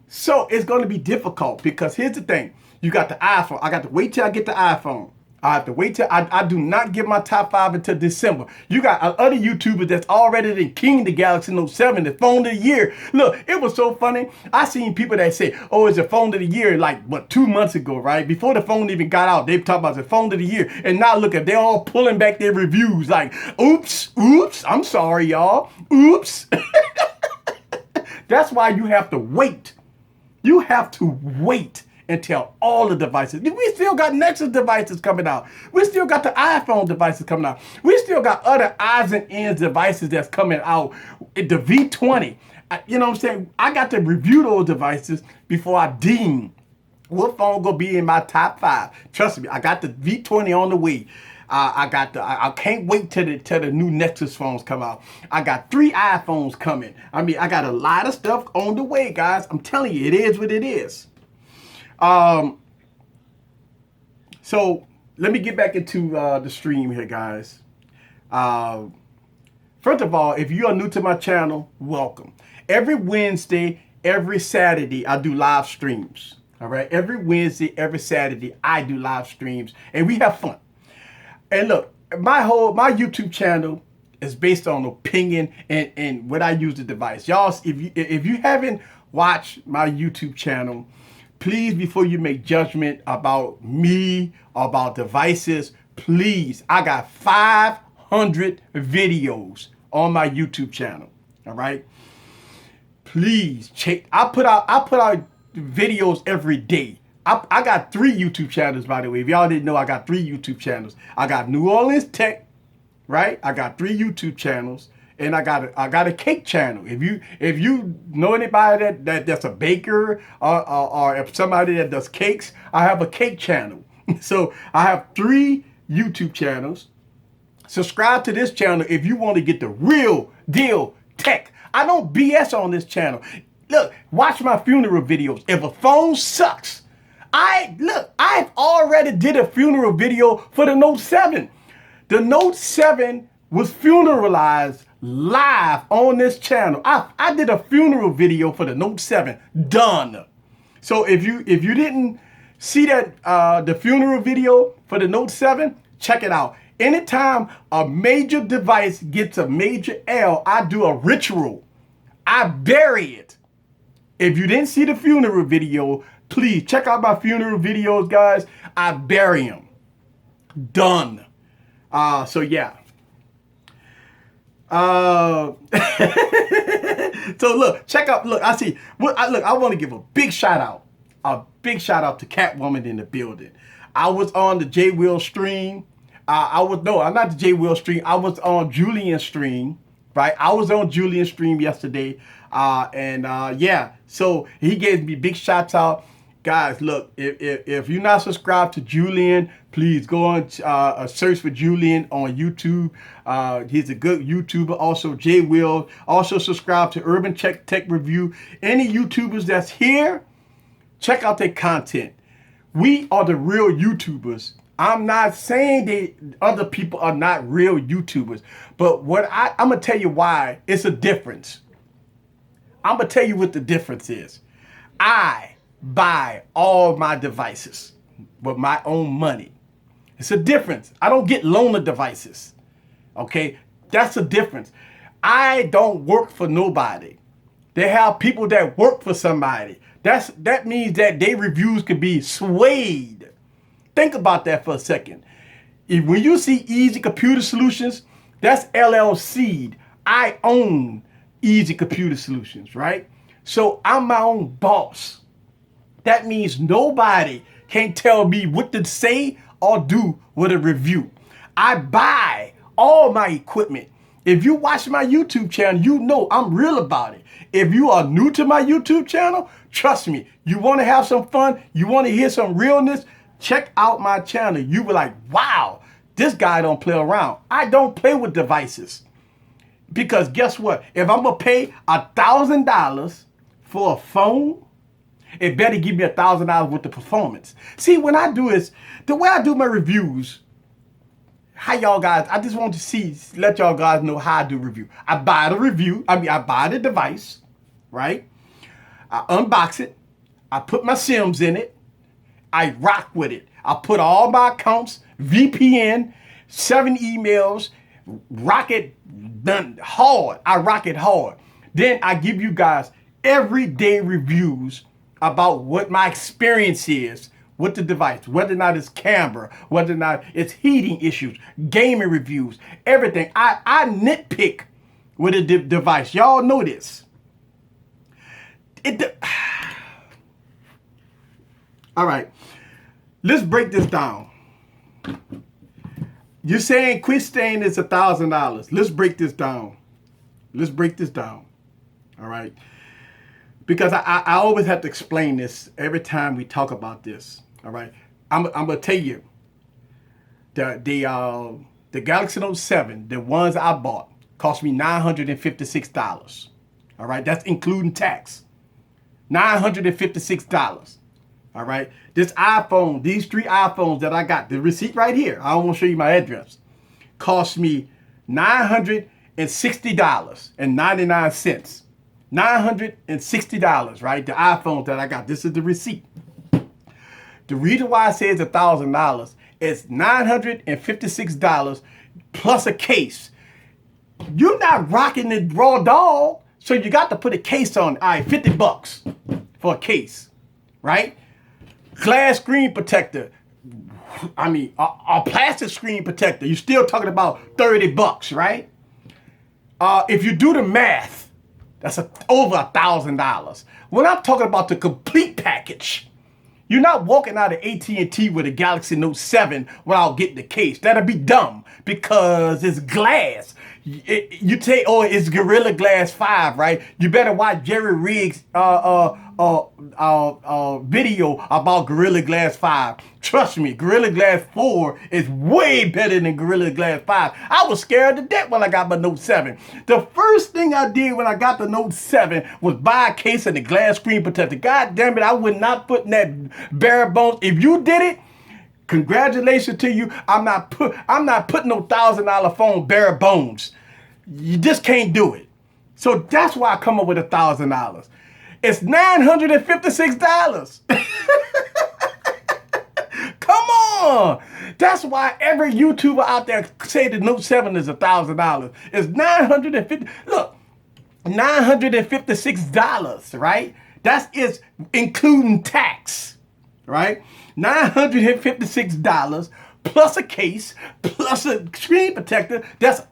So it's going to be difficult because here's the thing. You got the iPhone. I got to wait till I get the iPhone. I have to wait till I do not give my top 5 until December. You got other YouTubers that's already the king of the Galaxy Note 7, the phone of the year. Look, it was so funny. I seen people that say, oh, it's a phone of the year like, 2 months ago, right? Before the phone even got out, they talked about the phone of the year. And now look at, they're all pulling back their reviews like, oops, I'm sorry, y'all. Oops. That's why you have to wait. You have to wait until all the devices. We still got Nexus devices coming out. We still got the iPhone devices coming out. We still got other odds and ends devices that's coming out. The V20. You know what I'm saying? I got to review those devices before I deem what phone gonna be in my top 5. Trust me, I got the V20 on the way. I can't wait till the new Nexus phones come out. I got 3 iPhones coming. I mean, I got a lot of stuff on the way, guys. I'm telling you, it is what it is. So let me get back into the stream here, guys. First of all, if you are new to my channel, welcome. Every Wednesday, every Saturday, I do live streams. All right, every Wednesday, every Saturday, I do live streams, and we have fun. And look, my YouTube channel is based on opinion and what I use the device. Y'all, if you haven't watched my YouTube channel, please, before you make judgment about me or about devices, please, I got 500 videos on my YouTube channel. All right, please check. I put out videos every day. I got 3 YouTube channels, by the way. If y'all didn't know, I got 3 YouTube channels. I got New Orleans Tech, right? I got 3 YouTube channels, and I got a cake channel. If you know anybody that's a baker or if somebody that does cakes, I have a cake channel. So I have 3 YouTube channels. Subscribe to this channel if you want to get the real deal tech. I don't BS on this channel. Look, watch my funeral videos. If a phone sucks, I've already did a funeral video for the Note 7. The Note 7 was funeralized live on this channel. I did a funeral video for the Note 7. Done. So if you didn't see that the funeral video for the Note 7, check it out. Anytime a major device gets a major L, I do a ritual. I bury it. If you didn't see the funeral video, please check out my funeral videos, guys. I bury them. Done. So yeah. So look, check out. Look, I see. Look, I want to give a big shout out. A big shout out to Catwoman in the building. I was on the J Will stream. I'm not the J Will stream. I was on Julian's stream. Right. I was on Julian's stream yesterday. Yeah. So he gave me big shouts out. Guys, look, if you're not subscribed to Julian, please go on search for Julian on YouTube. He's a good YouTuber. Also, Jay Will. Also, subscribe to Urban Tech Review. Any YouTubers that's here, check out their content. We are the real YouTubers. I'm not saying that other people are not real YouTubers, but I'm going to tell you why it's a difference. I'm going to tell you what the difference is. I buy all my devices with my own money. It's a difference. I don't get loaner devices. Okay? That's a difference. I don't work for nobody. They have people that work for somebody. That means that their reviews could be swayed. Think about that for a second. When you see Eazy Computer Solutions, that's LLC. I own Eazy Computer Solutions, right? So I'm my own boss. That means nobody can tell me what to say or do with a review. I buy all my equipment. If you watch my YouTube channel, you know I'm real about it. If you are new to my YouTube channel, trust me, you want to have some fun, you want to hear some realness, check out my channel. You be like, wow, this guy don't play around. I don't play with devices. Because guess what? If I'm going to pay $1,000 for a phone, it better give me $1,000 with the performance. See, when I do is, the way I do my reviews, how y'all guys, I just want to let y'all guys know how I do review. I buy I buy the device, right? I unbox it. I put my Sims in it. I rock with it. I put all my accounts, VPN, 7 emails, rock it done hard. I rock it hard. Then I give you guys everyday reviews about what my experience is with the device, whether or not it's camera, whether or not it's heating issues, gaming reviews, everything. I nitpick with a device. Y'all know this. All right, let's break this down. You're saying quit staying is $1,000. Let's break this down. Let's break this down. All right. Because I always have to explain this every time we talk about this. All right. I'm gonna tell you the Galaxy Note 7, the ones I bought, cost me $956. All right, that's including tax. $956. All right. This iPhone, these 3 iPhones that I got, the receipt right here, I want to show you my address, cost me $960.99. $960, right? The iPhones that I got. This is the receipt. The reason why I say it's $1,000 is $956 plus a case. You're not rocking the raw dog, so you got to put a case on. All right, $50 for a case, right? Glass screen protector. I mean, a plastic screen protector. You're still talking about $30, right? If you do the math, that's over $1,000. When I'm talking about the complete package, you're not walking out of AT&T with a Galaxy Note 7 without getting the case. That'd be dumb because it's glass. You take, oh, it's Gorilla Glass 5, right? You better watch Jerry Riggs' video about Gorilla Glass 5. Trust me, Gorilla Glass 4 is way better than Gorilla Glass 5. I was scared to death when I got my Note 7. The first thing I did when I got the Note 7 was buy a case and the glass screen protector. God damn it, I would not put in that bare bones. If you did it, congratulations to you. I'm not putting no $1,000 phone bare bones. You just can't do it. So that's why I come up with $1,000. It's $956. Come on. That's why every YouTuber out there say the Note 7 is $1,000. It's $950. Look, $956, right? That is including tax, right? $956 plus a case plus a screen protector. That's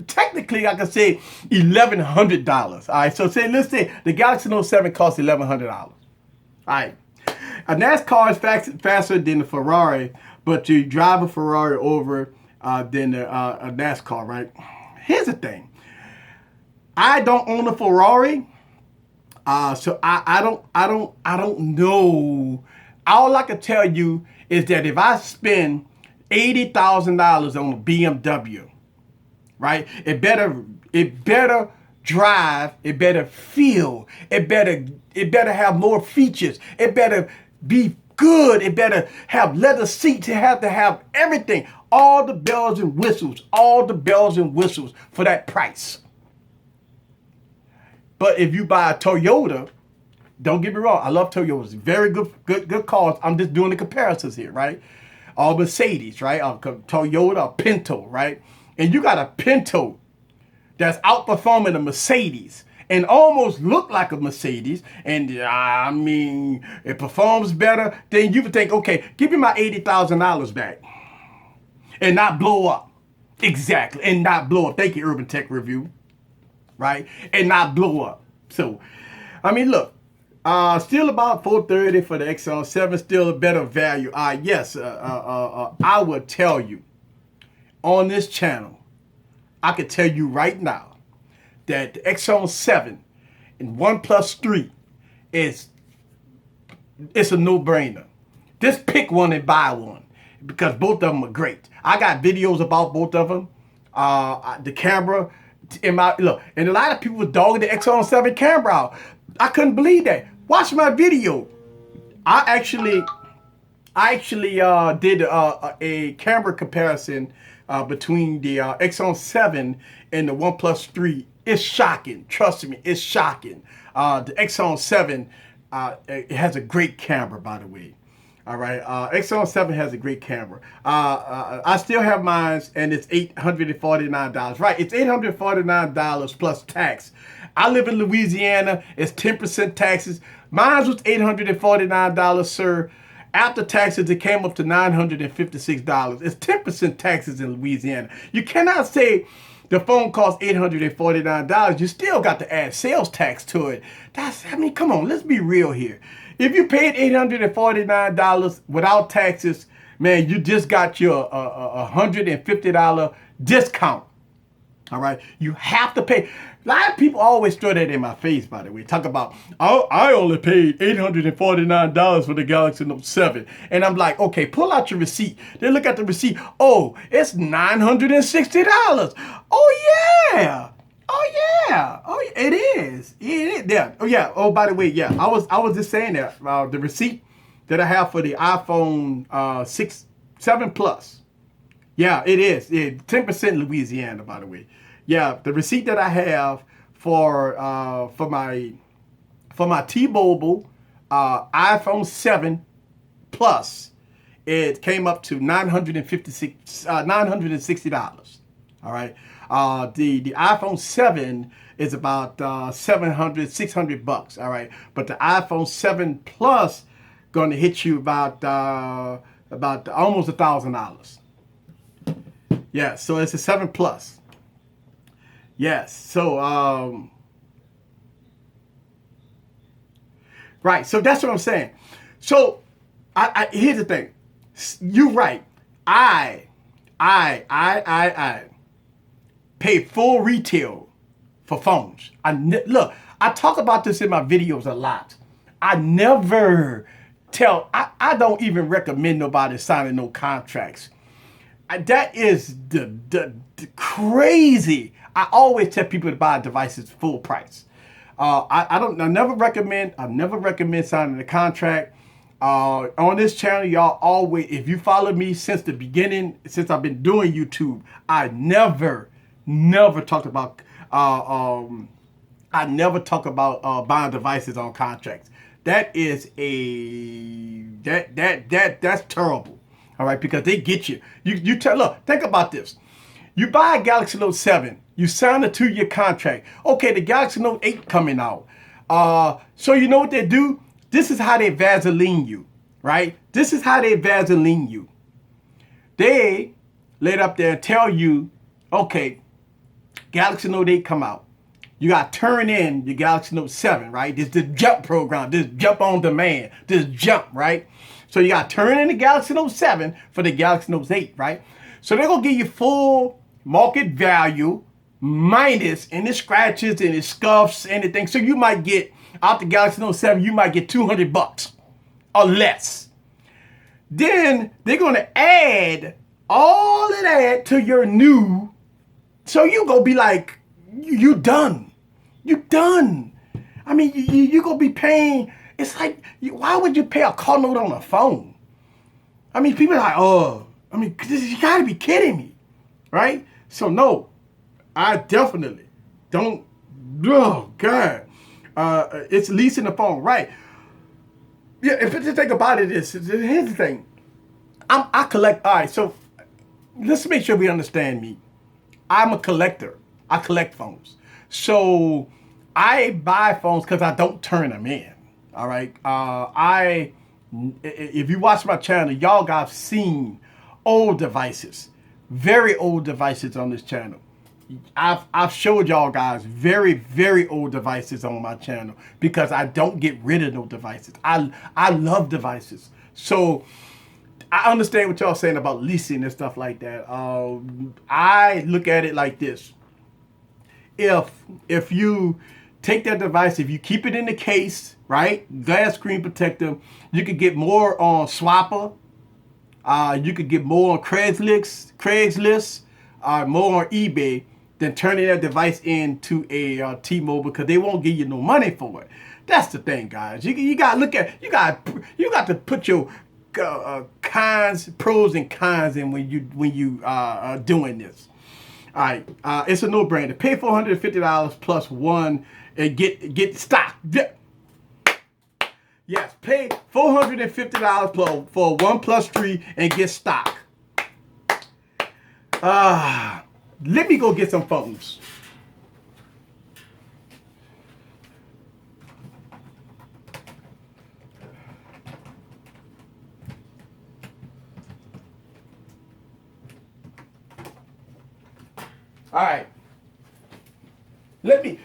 technically I can say $1,100. All right, so let's say the Galaxy Note 7 costs $1,100. All right, a NASCAR is faster than the Ferrari, but you drive a Ferrari over than a NASCAR, right? Here's the thing. I don't own a Ferrari, so I don't know. All I can tell you is that if I spend $80,000 on a BMW, right? It better drive, it better feel, it better have more features, it better be good, it better have leather seats, it have to have everything, all the bells and whistles for that price. But if you buy a Toyota, don't get me wrong, I love Toyotas, very good cars. I'm just doing the comparisons here, right? All Mercedes, right? Toyota, a Pinto, right? And you got a Pinto that's outperforming a Mercedes and almost look like a Mercedes. And I mean, it performs better. Then you would think, okay, give me my $80,000 back and not blow up. Exactly. And not blow up. Thank you, Urban Tech Review. Right? And not blow up. So, I mean, look, still about $430 for the XL7, still a better value. Yes, I would tell you on this channel, I can tell you right now that the XL7 and OnePlus 3 it's a no-brainer. Just pick one and buy one because both of them are great. I got videos about both of them. The camera in my look, and a lot of people were dogging the XL7 camera out. I couldn't believe that. Watch my video. I actually did a camera comparison between the XL7 and the OnePlus 3. It's shocking. Trust me, it's shocking. The XL7 it has a great camera, by the way. All right, XL7 has a great camera. I still have mine, and it's $849. Right, it's $849 plus tax. I live in Louisiana. It's 10% taxes. Mine was $849, sir. After taxes, it came up to $956. It's 10% taxes in Louisiana. You cannot say the phone costs $849. You still got to add sales tax to it. I mean, come on, let's be real here. If you paid $849 without taxes, man, you just got your $150 discount. All right, you have to pay. A lot of people always throw that in my face, by the way. Talk about, oh, I only paid $849 for the Galaxy Note 7. And I'm like, okay, pull out your receipt. They look at the receipt. Oh, it's $960. Oh, yeah. Oh, yeah. Oh, it is. It is. Yeah. Oh, yeah. Oh, by the way, yeah. I was just saying that. The receipt that I have for the iPhone 7 Plus. Yeah, it is. 10% Louisiana, by the way. Yeah, the receipt that I have for my T-Mobile iPhone 7 Plus, it came up to $960. All right. The iPhone 7 is about $600 All right. But the iPhone 7 Plus going to hit you about almost $1,000. Yeah, so it's a 7 Plus. Yes, so right, so that's what I'm saying. So I here's the thing. You're right. I pay full retail for phones. Look, I talk about this in my videos a lot. I never I don't even recommend nobody signing no contracts. That is the crazy. I always tell people to buy devices full price. I never recommend signing a contract. On this channel, y'all always, if you follow me since the beginning, since I've been doing YouTube, I never talked about buying devices on contracts. That is that's terrible. All right, because they get you. Look, think about this. You buy a Galaxy Note 7, you sign a 2-year contract. Okay, the Galaxy Note 8 coming out. So you know what they do? This is how they Vaseline you, right? This is how they Vaseline you. They lay it up there and tell you, okay, Galaxy Note 8 come out. You got to turn in your Galaxy Note 7, right? This is the jump program, this jump on demand, this jump, right? So you got to turn in the Galaxy Note 7 for the Galaxy Note 8, right? So they're going to give you full market value minus any scratches, any scuffs, anything. So you might get, out the Galaxy Note 7, you might get $200 or less. Then they're going to add all of that to your new. So you going to be like, you done. You done. I mean, you going to be paying. It's like, why would you pay a call note on a phone? I mean, people are like, oh, I mean, you got to be kidding me, right? So, no, I definitely don't. Oh, God. It's leasing the phone, right? Yeah, if you think about it, here's the thing. I collect, all right, so let's make sure we understand me. I'm a collector. I collect phones. So I buy phones because I don't turn them in. All right. If you watch my channel, y'all guys seen old devices, very old devices on this channel. I've showed y'all guys very, very old devices on my channel because I don't get rid of no devices. I love devices. So I understand what y'all saying about leasing and stuff like that. I look at it like this. If you take that device, if you keep it in the case, right, glass screen protector, you could get more on Swapper. You could get more on Craigslist, more on eBay than turning that device into a T-Mobile because they won't give you no money for it. That's the thing, guys. You got to look at, you got to put your pros and cons in when you are doing this. All right, it's a no-brainer. Pay $450 plus one and get stock. Yes, pay $450 for 1+3 and get stock. Let me go get some phones. All right. let me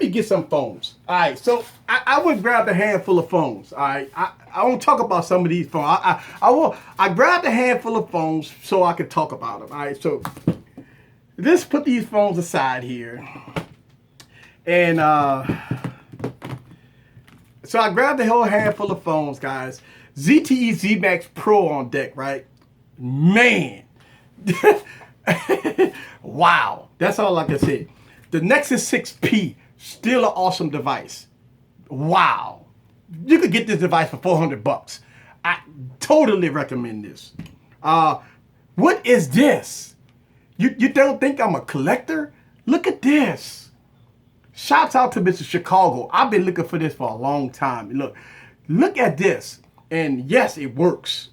get some phones. All right, so I would grab a handful of phones. All right, I won't talk about some of these phones. I grabbed a handful of phones so I could talk about them. All right, so let's put these phones aside here, and so I grabbed a whole handful of phones, guys. ZTE Z Max Pro on deck, right? Man, wow, that's all I can say. The Nexus 6P, still an awesome device. Wow. You could get this device for $400. I totally recommend this. What is this? You don't think I'm a collector? Look at this. Shouts out to Mr. Chicago. I've been looking for this for a long time. Look at this. And yes, it works.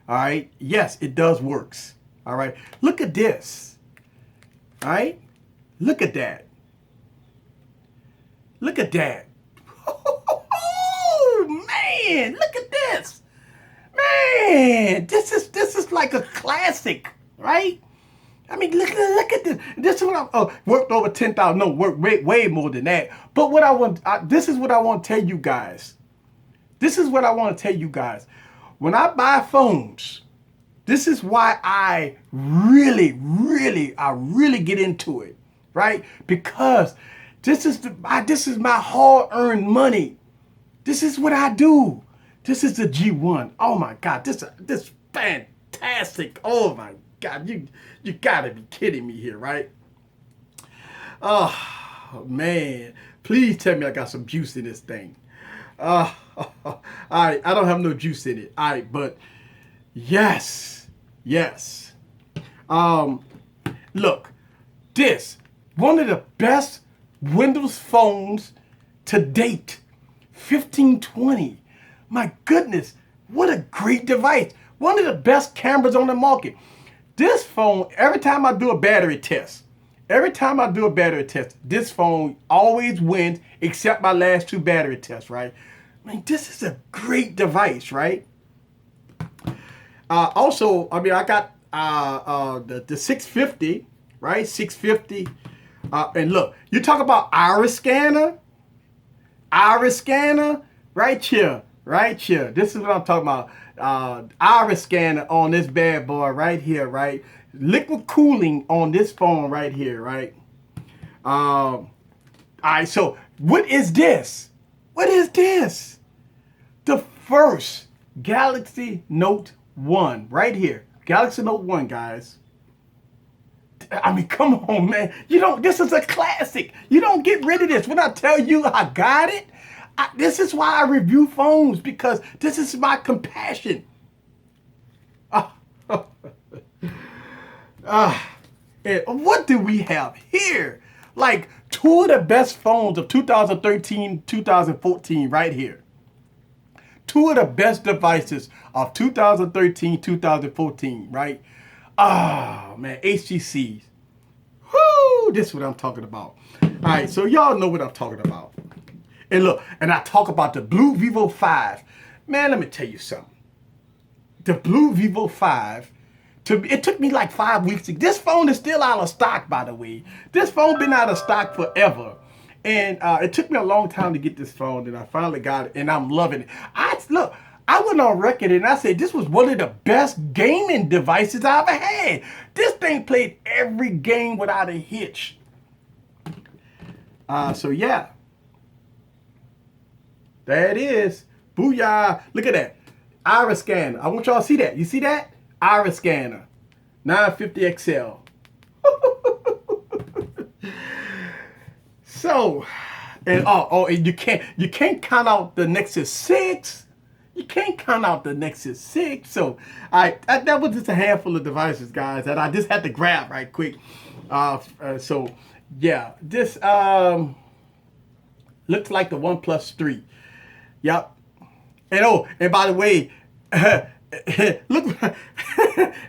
All right. Yes, it does works. All right. Look at this. All right. Look at that. Look at that. Oh, man. Look at this. Man, this is like a classic, right? I mean, look at this. This is what I worked over 10,000. No, worked way more than that. But what this is what I want to tell you guys. This is what I want to tell you guys. When I buy phones, this is why I really get into it, right? Because this is my hard-earned money. This is what I do. This is the G1. Oh my God, this fantastic. Oh my God, you gotta be kidding me here, right? Oh man, please tell me I got some juice in this thing. All right, I don't have no juice in it. All right, but yes. Look, this one of the best Windows phones to date. 1520. My goodness, what a great device. One of the best cameras on the market. This phone, every time I do a battery test, this phone always wins except my last two battery tests, right? I mean, this is a great device, right? Also, I mean, I got the 650, right? 650. And look, you talk about iris scanner, right here. This is what I'm talking about. Iris scanner on this bad boy right here, right? Liquid cooling on this phone right here, right? All right, so what is this? The first Galaxy Note 1 right here. Galaxy Note 1, guys. I mean, come on, man. This is a classic. You don't get rid of this. When I tell you I got it, this is why I review phones, because this is my compassion. And what do we have here? Like two of the best phones of 2013, 2014 right here. Two of the best devices of 2013, 2014, right? Oh, man, HTCs. Whoo, this is what I'm talking about. All right, so y'all know what I'm talking about. And look, and I talk about the Blue Vivo 5. Man, let me tell you something. The Blue Vivo 5, it took me like 5 weeks. This phone is still out of stock, by the way. This phone been out of stock forever. And it took me a long time to get this phone, and I finally got it, and I'm loving it. I went on record and I said this was one of the best gaming devices I ever had. This thing played every game without a hitch. So yeah. There it is. Booyah. Look at that. Iris scanner. I want y'all to see that. You see that? Iris scanner. 950 XL. So, and and you can't count out the Nexus 6. You can't count out the Nexus 6. So, that was just a handful of devices, guys, that I just had to grab right quick. So, yeah, this looks like the OnePlus 3. Yep. And by the way, look,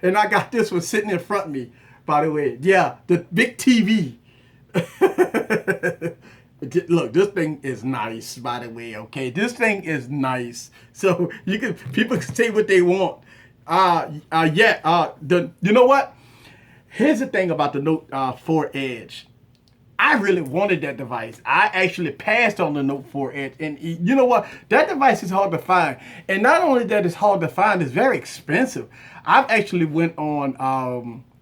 and I got this one sitting in front of me, by the way. Yeah, the big TV. Look, this thing is nice, by the way, okay? This thing is nice. So people can say what they want. You know what? Here's the thing about the Note 4 Edge. I really wanted that device. I actually passed on the Note 4 Edge. And you know what? That device is hard to find. And not only that it's hard to find, it's very expensive. I've actually went on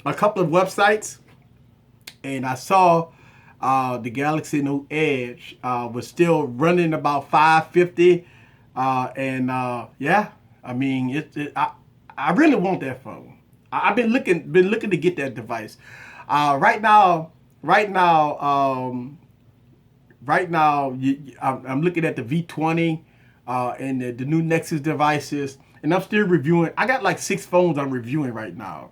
a couple of websites and I saw the Galaxy Note Edge was still running about $550. Yeah, I mean, I really want that phone. I've been looking to get that device. Right now, I'm looking at the V20 and the new Nexus devices, and I'm still reviewing. I got like 6 phones I'm reviewing right now.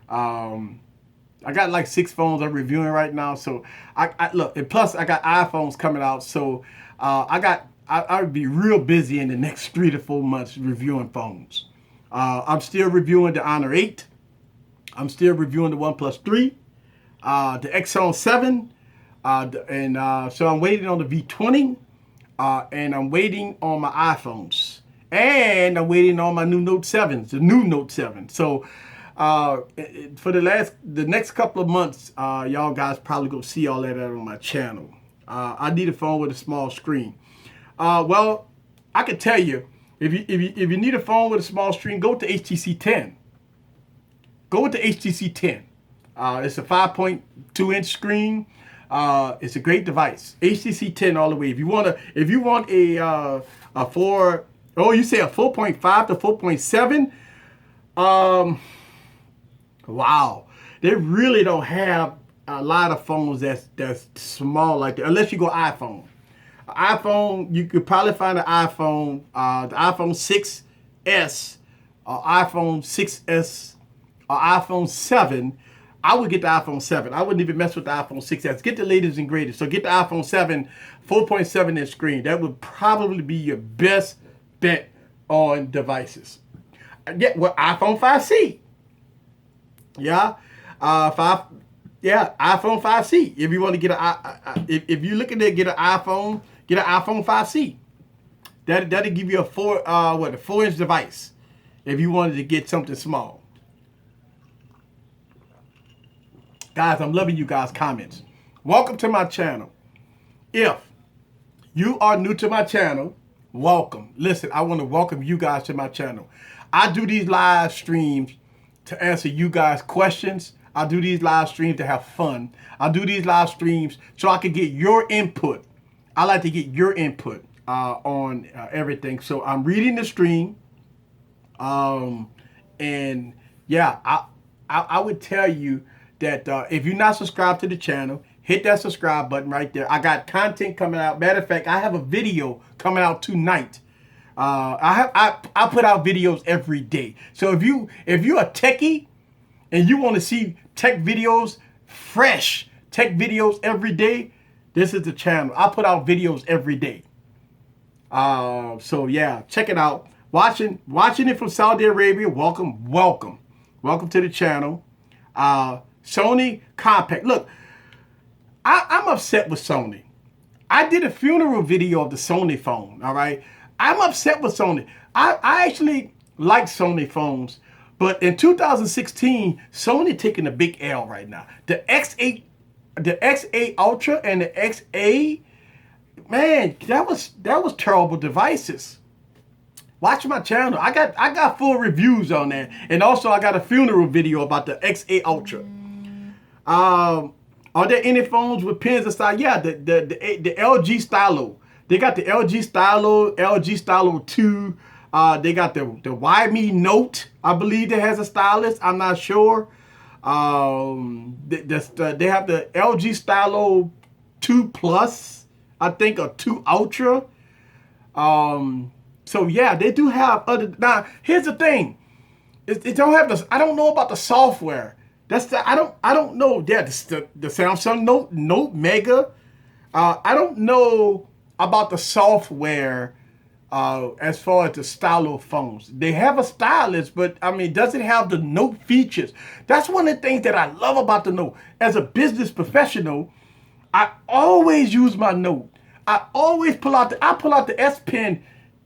I got like 6 phones I'm reviewing right now. So I look, and plus I got iPhones coming out. So I would be real busy in the next 3 to 4 months reviewing phones. I'm still reviewing the Honor 8. I'm still reviewing the OnePlus 3, the Exxon 7, so I'm waiting on the V20, and I'm waiting on my iPhones, and I'm waiting on my new Note 7s, the new Note 7. So for the next couple of months, y'all guys probably gonna see all that on my channel. I need a phone with a small screen. Well, I can tell you, if you need a phone with a small screen, go to HTC 10. Go with the HTC 10. It's a 5.2-inch screen. It's a great device. HTC 10 all the way. If you want a 4.5 to 4.7, wow, they really don't have a lot of phones that's small like that, unless you go iPhone. iPhone, you could probably find an iPhone, the iPhone 6s, or iPhone 6s, or iPhone 7. I would get the iPhone 7. I wouldn't even mess with the iPhone 6s. Get the latest and greatest. So get the iPhone 7, 4.7-inch screen. That would probably be your best bet on devices. Yeah, well, iPhone 5C. Yeah, iPhone 5C. If you want to get if you're looking to get an iPhone 5C. That'll give you a 4-inch device. If you wanted to get something small. Guys, I'm loving you guys' comments. Welcome to my channel. If you are new to my channel, welcome. Listen, I want to welcome you guys to my channel. I do these live streams to answer you guys' questions. I do these live streams to have fun. I do these live streams so I can get your input. I like to get your input on everything. So I'm reading the stream. And yeah, I would tell you that if you're not subscribed to the channel, hit that subscribe button right there. I got content coming out. Matter of fact, I have a video coming out tonight. I put out videos every day. So if you're a techie and you want to see tech videos, fresh tech videos every day, this is the channel. I put out videos every day. So yeah, check it out. Watching it from Saudi Arabia. Welcome to the channel. Sony Compact. Look, I'm upset with Sony. I did a funeral video of the Sony phone, all right? I'm upset with Sony. I actually like Sony phones, but in 2016, Sony taking a big L right now. The X8 Ultra and the XA, man, that was terrible devices. Watch my channel. I got full reviews on that, and also I got a funeral video about the XA Ultra. Are there any phones with pins inside? Yeah, the LG Stylo. They got the LG Stylo, LG Stylo 2. They got the YME Note. I believe that has a stylus. I'm not sure. They have the LG Stylo 2 Plus, I think, or 2 Ultra. So yeah, they do have other. Now here's the thing. It don't have this. I don't know about the software. I don't know. Yeah, the Samsung Note Mega. I don't know about the software as far as the Stylo phones. They have a stylus, but I mean, does it have the Note features? That's one of the things that I love about the Note. As a business professional, I always use my Note. I always pull out the S Pen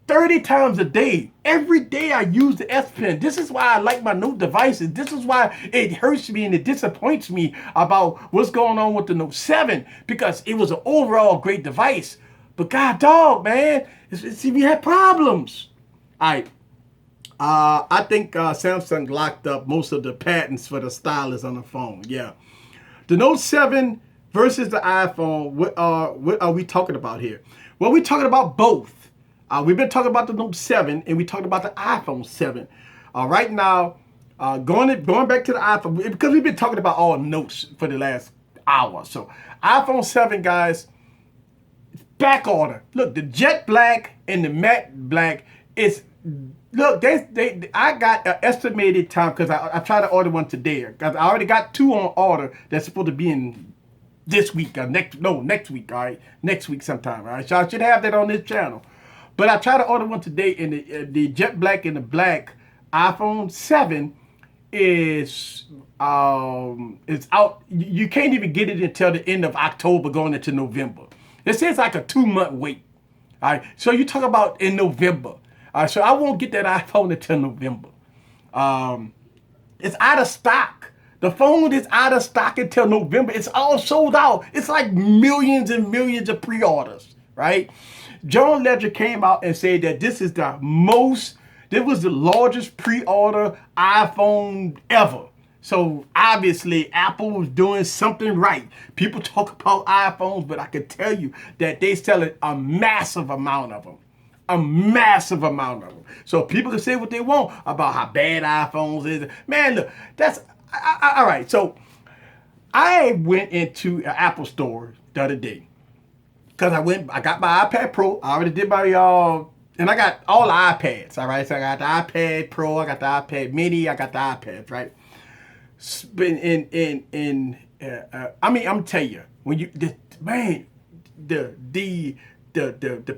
30 times a day. Every day I use the S Pen. This is why I like my Note devices. This is why it hurts me and it disappoints me about what's going on with the Note 7, because it was an overall great device. But God dog, man, see, we had problems. All right. I think Samsung locked up most of the patents for the stylus on the phone. Yeah. The Note 7 versus the iPhone, what are we talking about here? Well, we're talking about both. We've been talking about the Note 7 and we talked about the iPhone 7. Right now, going back to the iPhone, because we've been talking about all notes for the last hour. So iPhone 7, guys, back order. Look, the jet black and the matte black is, look, I got an estimated time, because I tried to order one today, because I already got 2 on order that's supposed to be in this week, next week, all right? Next week sometime, all right? So I should have that on this channel. But I tried to order one today, and the jet black and the black iPhone 7 is out. You can't even get it until the end of October, going into November. It says like a 2-month wait. All right, so you talk about in November. All right, so I won't get that iPhone until November. It's out of stock. The phone is out of stock until November. It's all sold out. It's like millions and millions of pre-orders, right? John Ledger came out and said that this was the largest pre-order iPhone ever. So obviously Apple was doing something right. People talk about iPhones, but I can tell you that they selling a massive amount of them. A massive amount of them. So people can say what they want about how bad iPhones is. Man, look, that's all right. So I went into an Apple store the other day. Because I got my iPad Pro. I already did my, and I got all the iPads, all right? So I got the iPad Pro, I got the iPad Mini, I got the iPads, right? I mean, I'm telling you, when you, the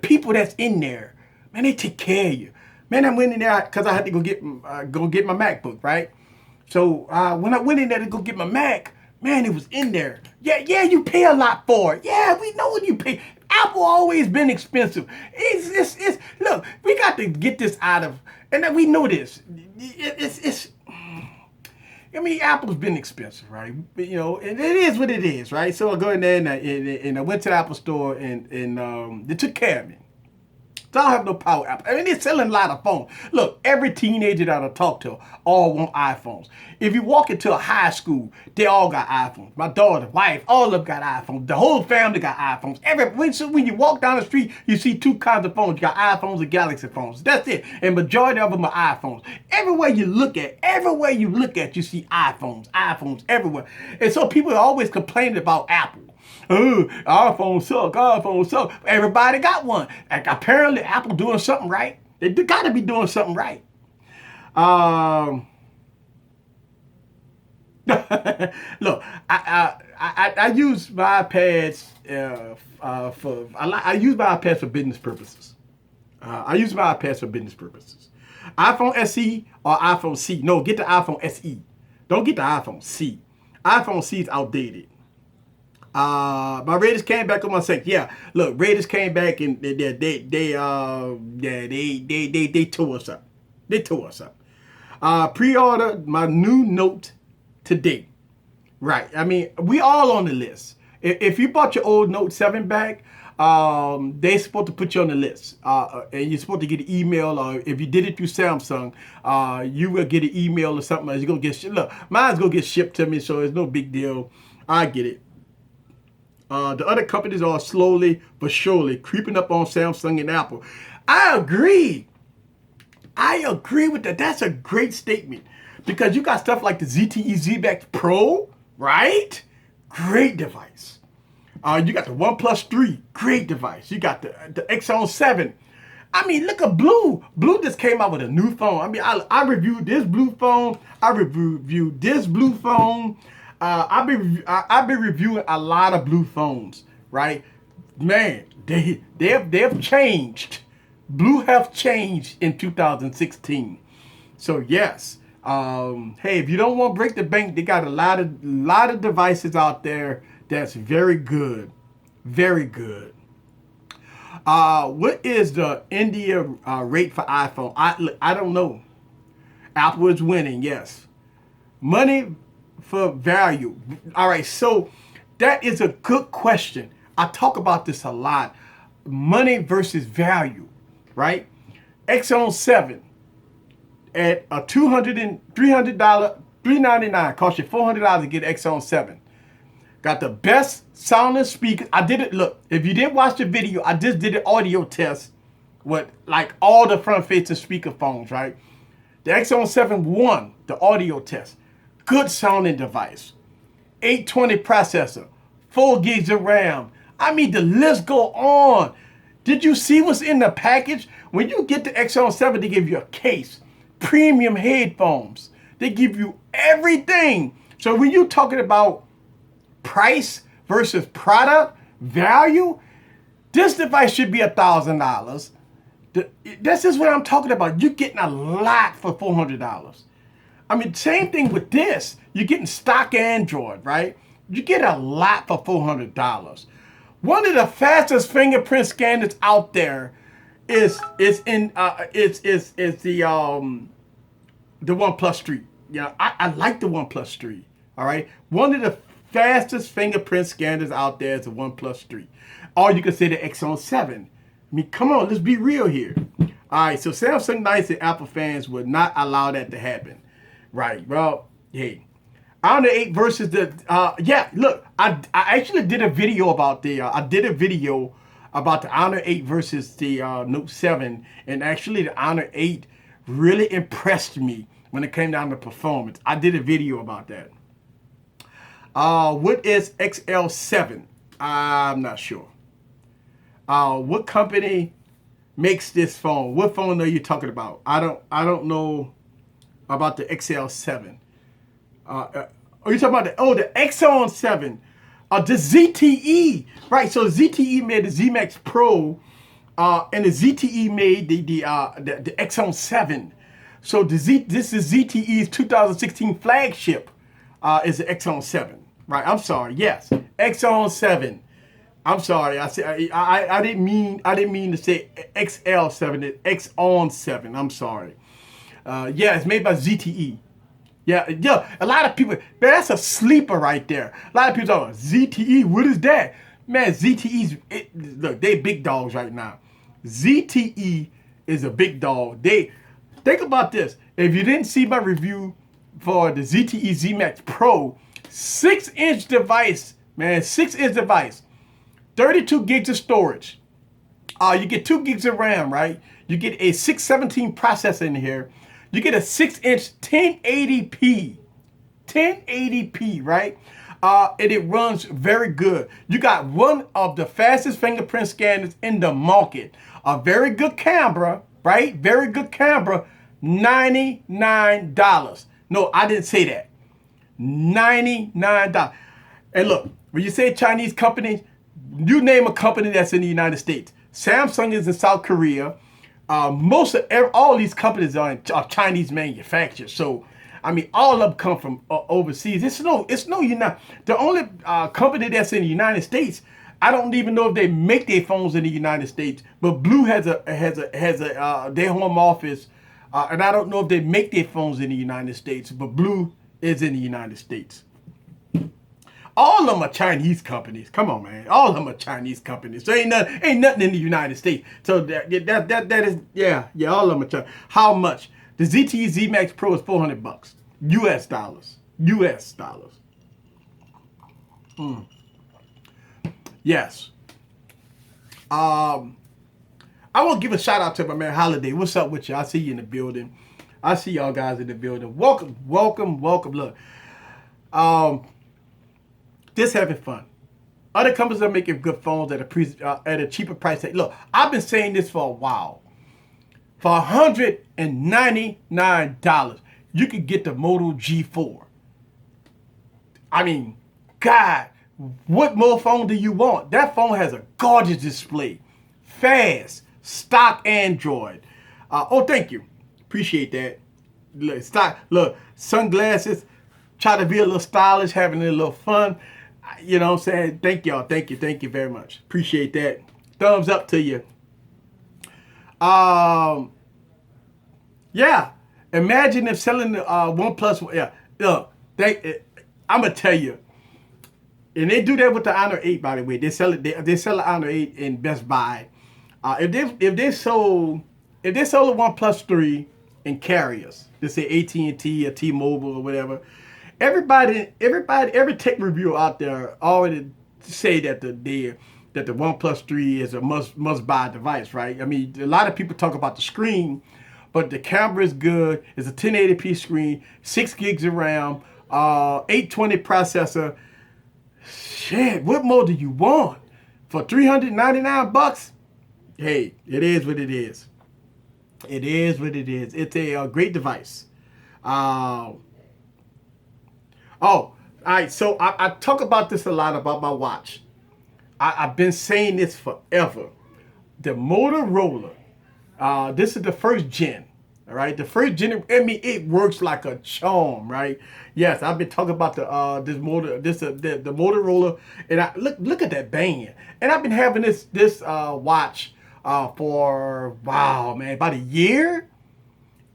people that's in there, man, they take care of you. Man, I went in there because I had to go get my MacBook, right? So when I went in there to go get my Mac, man, it was in there. Yeah, you pay a lot for it. Yeah, we know what you pay. Apple always been expensive. It's look, we got to get this out of, and then we know this. I mean, Apple's been expensive, right? You know, and it is what it is, right? So I go in there and I went to the Apple store and they took care of me. So I don't have no power Apple. I mean, they're selling a lot of phones. Look, every teenager that I talk to all want iPhones. If you walk into a high school, they all got iPhones. My daughter, wife, all of them got iPhones. The whole family got iPhones. When you walk down the street, you see 2 kinds of phones. You got iPhones and Galaxy phones. That's it. And majority of them are iPhones. Everywhere you look at, you see iPhones everywhere. And so people are always complaining about Apple. iPhone suck. Everybody got one. Like, apparently Apple doing something right. They got to be doing something right. Look, I use my iPads I use my iPads for business purposes. iPhone SE or iPhone C. No, get the iPhone SE. Don't get the iPhone C. iPhone C is outdated. My Raiders came back on my site. Yeah, look, Raiders came back and they tore us up. Pre-order my new Note today. Right. I mean, we all on the list. If you bought your old Note 7 back, they're supposed to put you on the list. And you're supposed to get an email, or if you did it through Samsung, you will get an email or something. You're gonna get look, mine's gonna get shipped to me, so it's no big deal. I get it. The other companies are slowly but surely creeping up on Samsung and Apple. I agree with that. That's a great statement, because you got stuff like the ZTE ZBack Pro, right? Great device. You got the OnePlus 3, great device. You got the Exxon 7. I mean, look at Blue. Blue just came out with a new phone. I mean, I reviewed this Blue phone. I've been reviewing a lot of Blue phones, right? Man, they've changed. Blue have changed in 2016. So yes, hey, if you don't want to break the bank, they got a lot of devices out there that's very good, very good. What is the India rate for iPhone? I don't know. Apple is winning, yes. Money for value. All right, so that is a good question. I talk about this a lot. Money versus value, right? Exxon 7 at a $300 $399 cost you $400 to get Exxon 7. Got the best sounding speaker. I did it. Look, if you didn't watch the video, I just did an audio test with like all the front-facing speaker phones, right? The Exxon 7 won the audio test. Good sounding device. 820 processor, 4 gigs of RAM. I mean, the list go on. Did you see what's in the package? When you get the Exxon 7, they give you a case, premium headphones. They give you everything. So when you're talking about price versus product value, this device should be $1,000. This is what I'm talking about. You're getting a lot for $400. I mean, same thing with this. You're getting stock Android, right? You get a lot for $400. One of the fastest fingerprint scanners out there is the OnePlus 3. You know, I like the OnePlus 3. All right, one of the fastest fingerprint scanners out there is the OnePlus 3. Or you could say the Exxon 7. I mean, come on, let's be real here. All right, so Samsung Knights and Apple fans would not allow that to happen. Right, well, hey. Honor 8 versus the, yeah, look, I actually did a video about the, Honor 8 versus the Note 7. And actually the Honor 8 really impressed me when it came down to performance. I did a video about that. What is XL7? I'm not sure. What company makes this phone? What phone are you talking about? I don't know about the XL7. Are you talking about the Exxon 7? The ZTE, right? So ZTE made the ZMAX Pro, and the ZTE made the Exxon 7. So this is ZTE's 2016 flagship. Is the Exxon 7, right? I'm sorry. Yes, Exxon 7. I'm sorry. I didn't mean to say XL7. It's Exxon 7. I'm sorry. Yeah, it's made by ZTE. Yeah. A lot of people, man, that's a sleeper right there. A lot of people talk about ZTE. What is that? Man, look, they big dogs right now. ZTE is a big dog. Think about this. If you didn't see my review for the ZTE ZMAX Pro, 6-inch device, man, 6-inch device, 32 gigs of storage. You get 2 gigs of RAM, right? You get a 617 processor in here. You get a 6-inch 1080p, right? And it runs very good. You got one of the fastest fingerprint scanners in the market. A very good camera, right? Very good camera, $99. No, I didn't say that. $99. And look, when you say Chinese companies, you name a company that's in the United States. Samsung is in South Korea. All these companies are Chinese manufacturers. So, I mean, all of them come from overseas. It's no, you're not. The only company that's in the United States, I don't even know if they make their phones in the United States. But Blue has their home office, and I don't know if they make their phones in the United States. But Blue is in the United States. All of them are Chinese companies. Come on, man. All of them are Chinese companies. So ain't nothing in the United States. So that is, yeah, all of them are Chinese. How much? The ZTE ZMAX Pro is $400. US dollars. US dollars. Yes. I want to give a shout out to my man Holiday. What's up with you? I see you in the building. I see y'all guys in the building. Welcome. Look. Just having fun. Other companies are making good phones at a cheaper price. Look, I've been saying this for a while. For $199, you could get the Moto G4. I mean, God, what more phone do you want? That phone has a gorgeous display, fast, stock Android. Oh, thank you. Appreciate that. Look, sunglasses. Try to be a little stylish, having a little fun. You know what I'm saying? Thank y'all. Thank you very much. Appreciate that. thumbs up to you. Yeah. Imagine if selling the OnePlus. Yeah. Look, I'm gonna tell you, and they do that with the Honor 8. By the way, they sell it. They sell the Honor 8 in Best Buy. If they sold a OnePlus 3 in carriers, let's say AT&T or T-Mobile or whatever, every tech reviewer out there already say that the OnePlus 3 is a must buy device, right? I mean, a lot of people talk about the screen, but the camera is good. It's a 1080p screen, 6 gigs of RAM, 820 processor. Shit, what more do you want for $399? Hey, it is what it is. It is what it is. It's a great device. Oh, all right. So I talk about this a lot about my watch. I've been saying this forever. The Motorola, this is the first gen. All right, the first gen. I mean, it works like a charm, right? Yes, I've been talking about the Motorola, and I look at that band. And I've been having this watch for wow, man, about a year,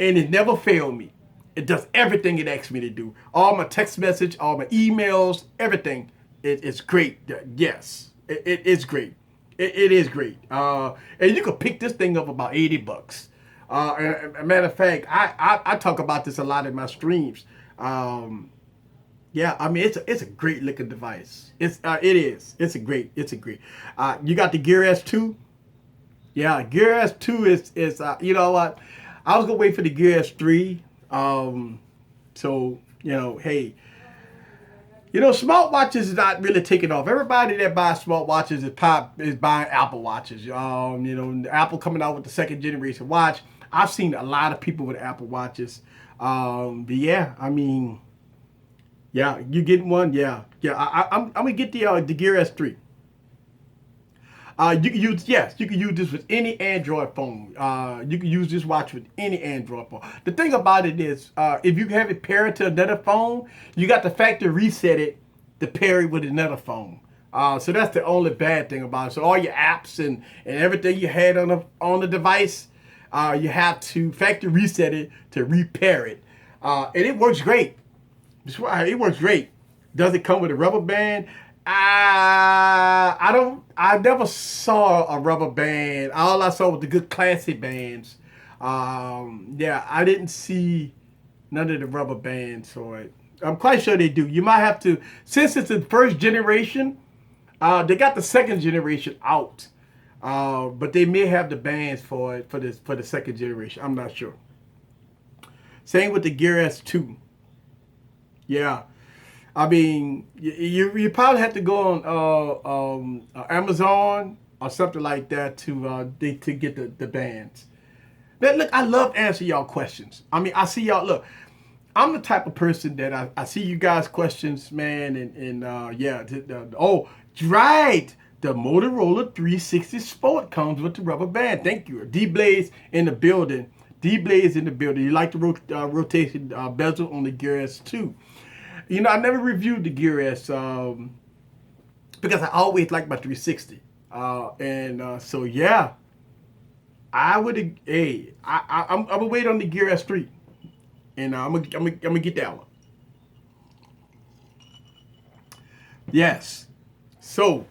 and it never failed me. It does everything it asks me to do. All my text message, all my emails, everything. It's great. Yes, it is great. It is great. And you can pick this thing up about $80. A matter of fact, I talk about this a lot in my streams. Yeah, I mean it's a great looking device. It is. It's a great. You got the Gear S2. Yeah, Gear S2 is you know what? I was gonna wait for the Gear S3. So hey, smartwatches is not really taking off. Everybody that buys smartwatches is buying Apple watches. Apple coming out with the second generation watch. I've seen a lot of people with Apple watches. But yeah, I mean, yeah, you getting one? Yeah. I'm gonna get the Gear S3. You can use this with any Android phone. You can use this watch with any Android phone. The thing about it is, if you have it paired to another phone, you got to factory reset it to pair it with another phone. So that's the only bad thing about it. So all your apps and everything you had on the device, you have to factory reset it to repair it, and it works great. It works great. Does it come with a rubber band? I never saw a rubber band. All I saw was the good classic bands. Yeah, I didn't see none of the rubber bands for it. I'm quite sure they do. You might have to, since it's the first generation, they got the second generation out. But they may have the bands for it for the second generation. I'm not sure. Same with the Gear S2. Yeah. I mean, you probably have to go on Amazon or something like that to get the bands. But look, I love answering y'all questions. I mean, I see y'all. Look, I'm the type of person that I see you guys' questions, man, and yeah. Oh, right. The Motorola 360 Sport comes with the rubber band. Thank you. D-Blaze in the building. D-Blaze in the building. You like the rotation bezel on the Gear S2. I never reviewed the Gear S because I always liked my 360. So yeah, I would. Hey, I'm gonna wait on the Gear S3, and I'm gonna get that one. Yes. So,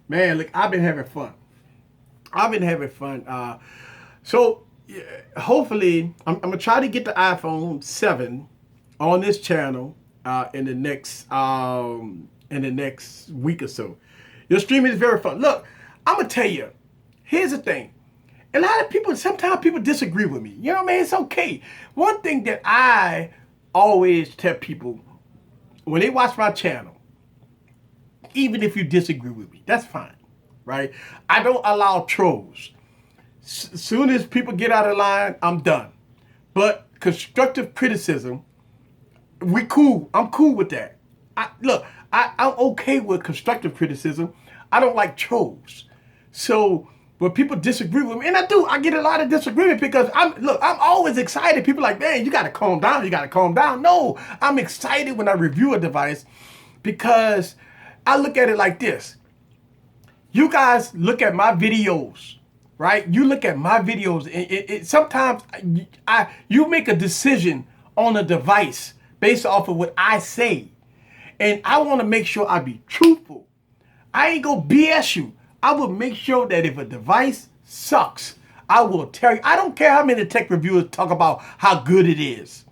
man, look, I've been having fun. So hopefully, I'm gonna try to get the iPhone 7 on this channel. In the next week or so. Your streaming is very fun. Look, I'm gonna tell you. Here's the thing. A lot of people, sometimes people disagree with me. You know what I mean? It's okay. One thing that I always tell people when they watch my channel, even if you disagree with me, that's fine, right? I don't allow trolls. Soon as people get out of line, I'm done. But constructive criticism, we cool. I'm cool with that. I'm okay with constructive criticism. I don't like trolls. So when people disagree with me, and I get a lot of disagreement because I'm always excited. People are like, man, you gotta calm down. You gotta calm down. No, I'm excited when I review a device because I look at it like this. You guys look at my videos, right? You look at my videos, and sometimes you make a decision on a device based off of what I say. And I want to make sure I be truthful. I ain't gonna BS you. I will make sure that if a device sucks, I will tell you. I don't care how many tech reviewers talk about how good it is.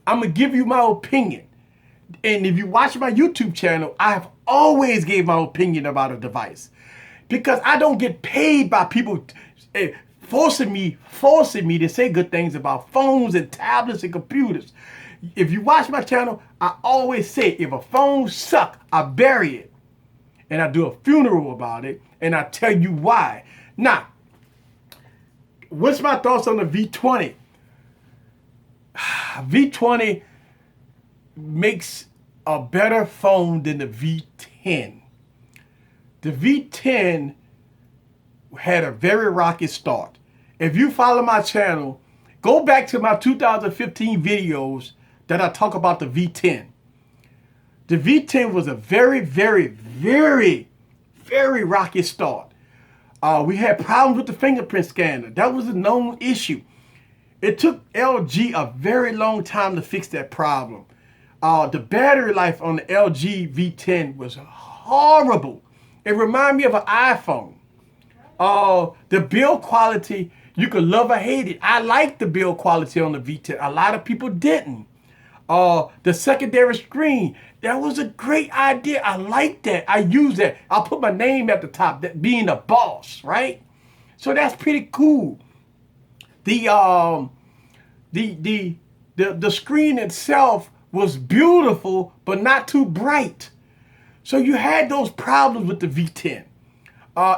I'm gonna give you my opinion. And if you watch my YouTube channel, I have always gave my opinion about a device. Because I don't get paid by people forcing me to say good things about phones and tablets and computers. If you watch my channel, I always say if a phone sucks, I bury it. And I do a funeral about it, and I tell you why. Now, what's my thoughts on the V20? V20 makes a better phone than the V10. The V10 had a very rocky start. If you follow my channel, go back to my 2015 videos that I talk about the V10. The V10 was a very, very, very, very rocky start. We had problems with the fingerprint scanner. That was a known issue. It took LG a very long time to fix that problem. The battery life on the LG V10 was horrible. It reminded me of an iPhone. The build quality, you could love or hate it. I liked the build quality on the V10. A lot of people didn't. The secondary screen, that was a great idea. I like that. I use that. I'll put my name at the top, that being a boss, right? So that's pretty cool. The screen itself was beautiful, but not too bright. So you had those problems with the V10.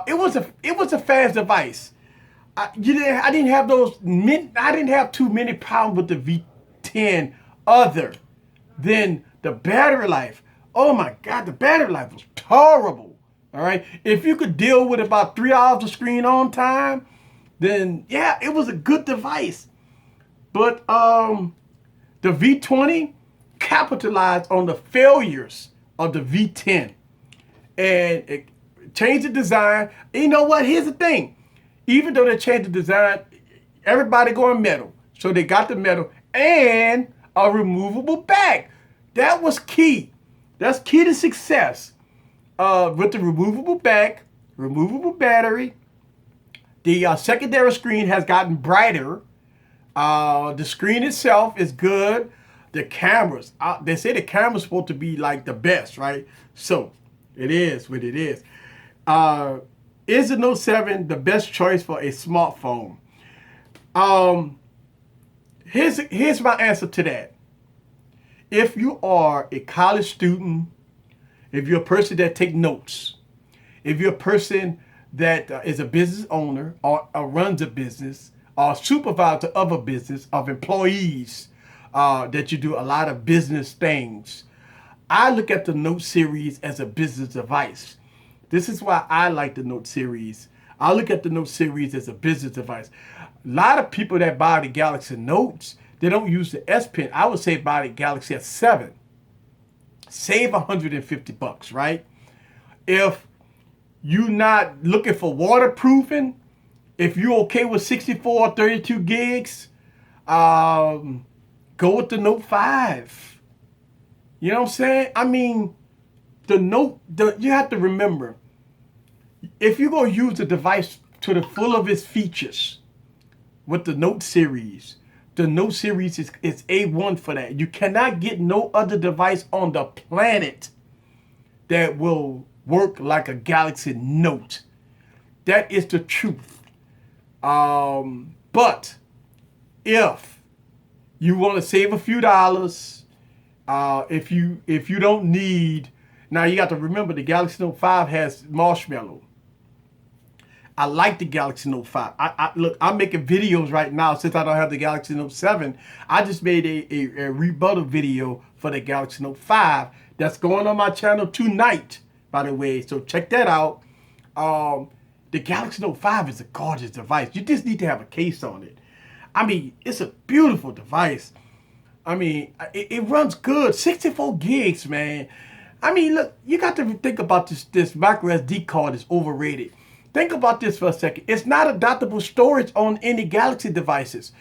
It was a fast device. I didn't have too many problems with the V10 other than the battery life. Oh my God, the battery life was horrible. All right. If you could deal with about 3 hours of screen on time, then yeah, it was a good device. But the V20 capitalized on the failures of the V10 and it changed the design. You know what? Here's the thing. Even though they changed the design, everybody going metal. So they got the metal and a removable back. That was key. That's key to success. With the removable back, removable battery, the secondary screen has gotten brighter. The screen itself is good. The cameras, they say the camera's supposed to be like the best, right? So it is what it is. Is the Note 7 the best choice for a smartphone? Here's my answer to that. If you are a college student, if you're a person that takes notes, if you're a person that is a business owner or runs a business or supervisor of a business of employees, that you do a lot of business things, I look at the Note series as a business device. This is why I like the Note series. I look at the Note series as a business device. A lot of people that buy the Galaxy Notes, they don't use the S Pen. I would say buy the Galaxy S7. Save $150, right? If you're not looking for waterproofing, if you're okay with 64 or 32 gigs, go with the Note 5. You know what I'm saying? I mean, you have to remember, if you're going to use the device to the full of its features with the Note series, the Note series is A1 for that. You cannot get no other device on the planet that will work like a Galaxy Note. That is the truth. But if you want to save a few dollars, if you don't need, now you got to remember the Galaxy Note 5 has marshmallow. I like the Galaxy Note 5. Look, I'm making videos right now since I don't have the Galaxy Note 7. I just made a rebuttal video for the Galaxy Note 5 that's going on my channel tonight, by the way. So check that out. The Galaxy Note 5 is a gorgeous device. You just need to have a case on it. I mean, it's a beautiful device. I mean, it runs good. 64 gigs, man. I mean, look, you got to think about this micro SD card is overrated. Think about this for a second. It's not adaptable storage on any Galaxy devices.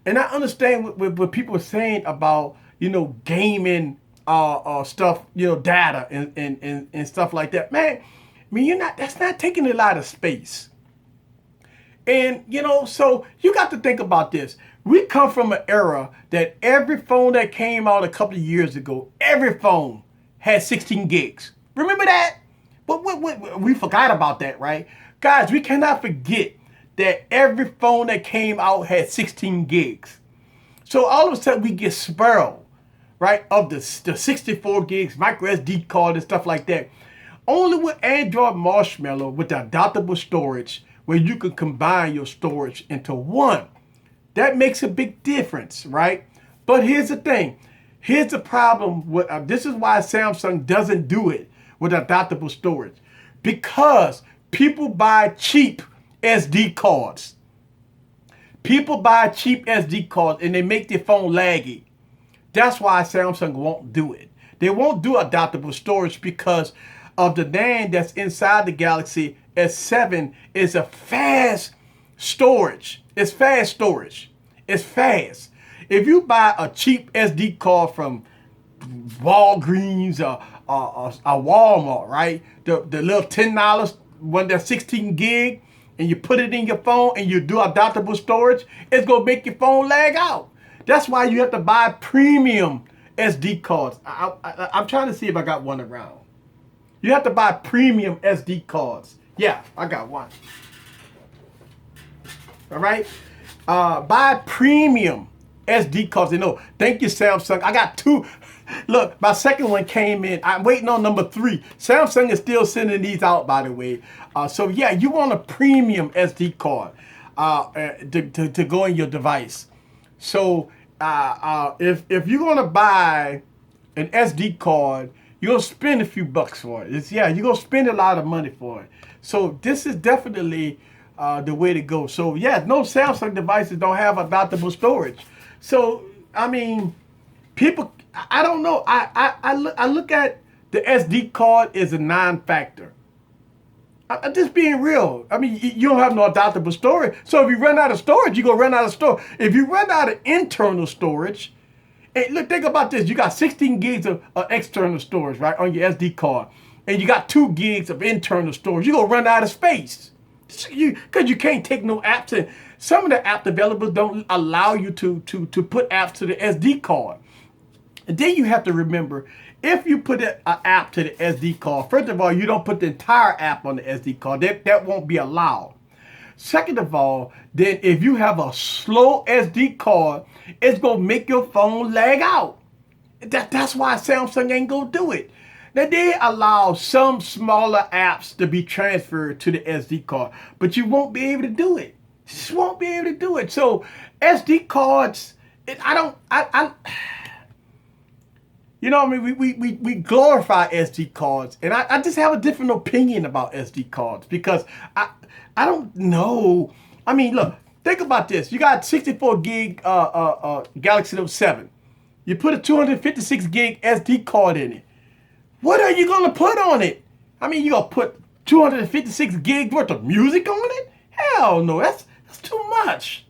And I understand what people are saying about, gaming stuff, data and stuff like that. Man, I mean, that's not taking a lot of space. And, so you got to think about this. We come from an era that every phone that came out a couple of years ago, every phone had 16 gigs. Remember that? But we forgot about that, right? Guys, we cannot forget that every phone that came out had 16 gigs. So all of a sudden we get spoiled, right, of the 64 gigs, micro SD card and stuff like that. Only with Android Marshmallow, with the adaptable storage, where you can combine your storage into one. That makes a big difference, right? But here's the thing. Here's the problem. This is why Samsung doesn't do it with adaptable storage. Because people buy cheap SD cards. People buy cheap SD cards and they make their phone laggy. That's why Samsung won't do it. They won't do adaptable storage because of the NAND that's inside the Galaxy S7 is a fast storage. It's fast storage. It's fast. If you buy a cheap SD card from Walgreens or Walmart, right? The little $10 when they're 16 gig and you put it in your phone and you do adaptable storage, it's going to make your phone lag out. That's why you have to buy premium SD cards. I'm trying to see if I got one around. You have to buy premium SD cards. Yeah, I got one. All right? Buy premium SD cards. Thank you, Samsung. I got two. Look, my second one came in. I'm waiting on number 3. Samsung is still sending these out, by the way. So yeah, you want a premium SD card to go in your device. So if you're gonna buy an SD card, you're gonna spend a few bucks for it. You're gonna spend a lot of money for it. So this is definitely the way to go. So yeah, no Samsung devices don't have adaptable storage. So I mean, people, I don't know. I look at the SD card as a non-factor. I'm just being real. I mean, you don't have no adaptable storage. So if you run out of storage, you're going to run out of storage. If you run out of internal storage, and look, think about this. You got 16 gigs of external storage, right, on your SD card. And you got 2 gigs of internal storage. You're going to run out of space. Because you can't take no apps in. Some of the app developers don't allow you to put apps to the SD card. And then you have to remember, if you put an app to the SD card, first of all, you don't put the entire app on the SD card. That won't be allowed. Second of all, then if you have a slow SD card, it's going to make your phone lag out. That's why Samsung ain't going to do it. Now, they allow some smaller apps to be transferred to the SD card, but you won't be able to do it. You just won't be able to do it. So SD cards, we glorify SD cards, and I just have a different opinion about SD cards because I don't know. I mean, look, think about this. You got 64 gig Galaxy Note 7. You put a 256 gig SD card in it. What are you going to put on it? I mean, you going to put 256 gigs worth of music on it? Hell no, that's too much.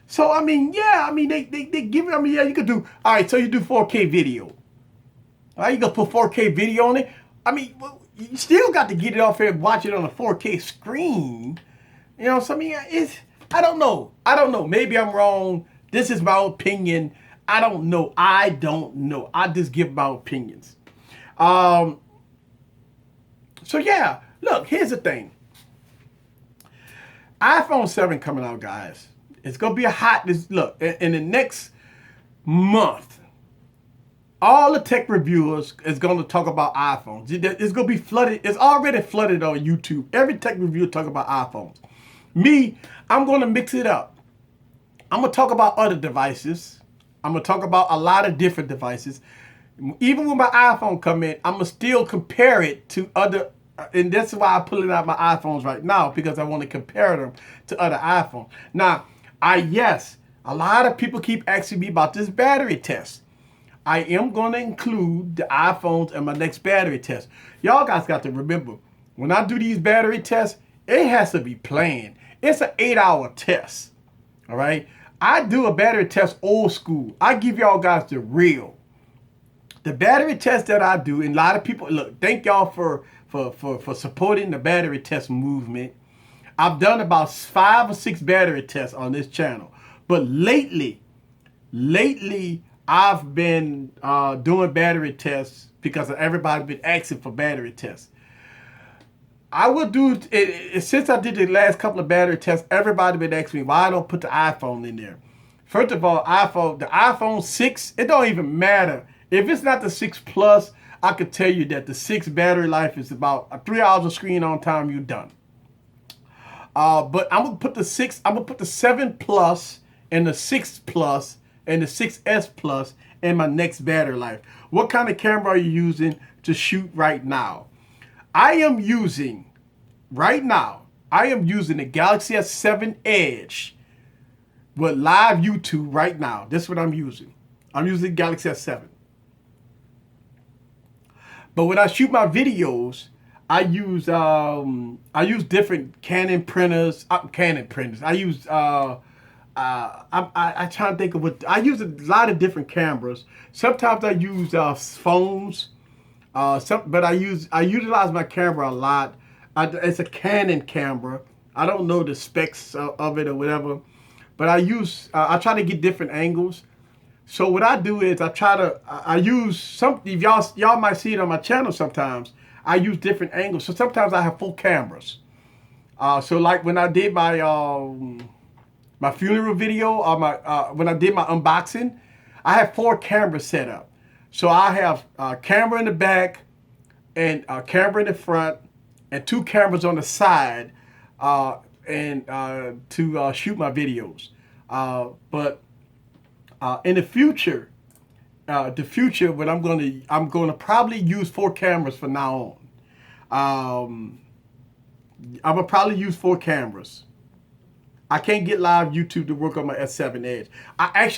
So, I mean, yeah, I mean, they give it, I mean, yeah, you could do, all right, so you do 4K video. All right, you going to put 4K video on it? I mean, well, you still got to get it off here and watch it on a 4K screen. So, I mean, I don't know. Maybe I'm wrong. This is my opinion. I don't know. I just give my opinions. So yeah, look, here's the thing. iPhone 7 coming out, guys. It's going to be look, in the next month, all the tech reviewers is going to talk about iPhones. It's going to be flooded. It's already flooded on YouTube. Every tech reviewer talk about iPhones. Me, I'm going to mix it up. I'm going to talk about other devices. I'm going to talk about a lot of different devices. Even when my iPhone come in, I'm going to still compare it to other, and that's why I'm pulling out my iPhones right now, because I want to compare them to other iPhones. Now, yes, a lot of people keep asking me about this battery test. I am going to include the iPhones in my next battery test. Y'all guys got to remember, when I do these battery tests, it has to be planned. It's an 8-hour test. All right. I do a battery test old school. I give y'all guys the real. The battery test that I do, and a lot of people, look, thank y'all for supporting the battery test movement. I've done about 5 or 6 battery tests on this channel. But lately, I've been doing battery tests because everybody's been asking for battery tests. I will do it since I did the last couple of battery tests. Everybody been asking me why I don't put the iPhone in there. First of all, the iPhone 6, it don't even matter if it's not the 6 Plus. I could tell you that the 6 battery life is about 3 hours of screen on time. You're done. But I'm gonna put the 6. I'm gonna put the 7 Plus and the 6 Plus and the 6S Plus in my next battery life. What kind of camera are you using to shoot right now? I am using the Galaxy S7 Edge with live YouTube right now. This is what I'm using. I'm using Galaxy S7. But when I shoot my videos, I use different Canon printers. I use I try to think of what I use. A lot of different cameras. Sometimes I use phones. But I utilize my camera a lot. It's a Canon camera. I don't know the specs of it or whatever, but I try to get different angles. So what I do is I use some. If y'all might see it on my channel sometimes. I use different angles. So sometimes I have 4 cameras. So like when I did my my funeral video or when I did my unboxing, I have 4 cameras set up. So I have a camera in the back and a camera in the front and 2 cameras on the side to shoot my videos. But in the future, what I'm going to probably use 4 cameras from now on. I'm going to probably use 4 cameras. I can't get live YouTube to work on my S7 Edge. I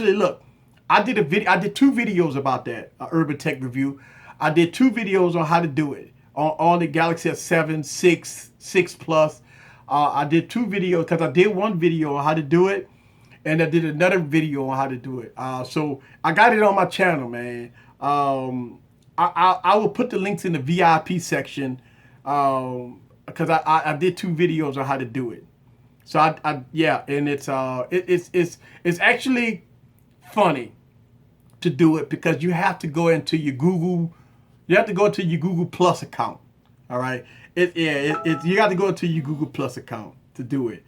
did 2 videos about that, Urban Tech Review. I did 2 videos on how to do it on the Galaxy S7, 6 Plus. I did 2 videos because I did 1 video on how to do it, and I did another video on how to do it. So I got it on my channel, man. I will put the links in the VIP section because I did 2 videos on how to do it. So yeah, and it's actually funny to do it because you have to go into your Google. You have to go into your Google Plus account. All right. You got to go into your Google Plus account to do it.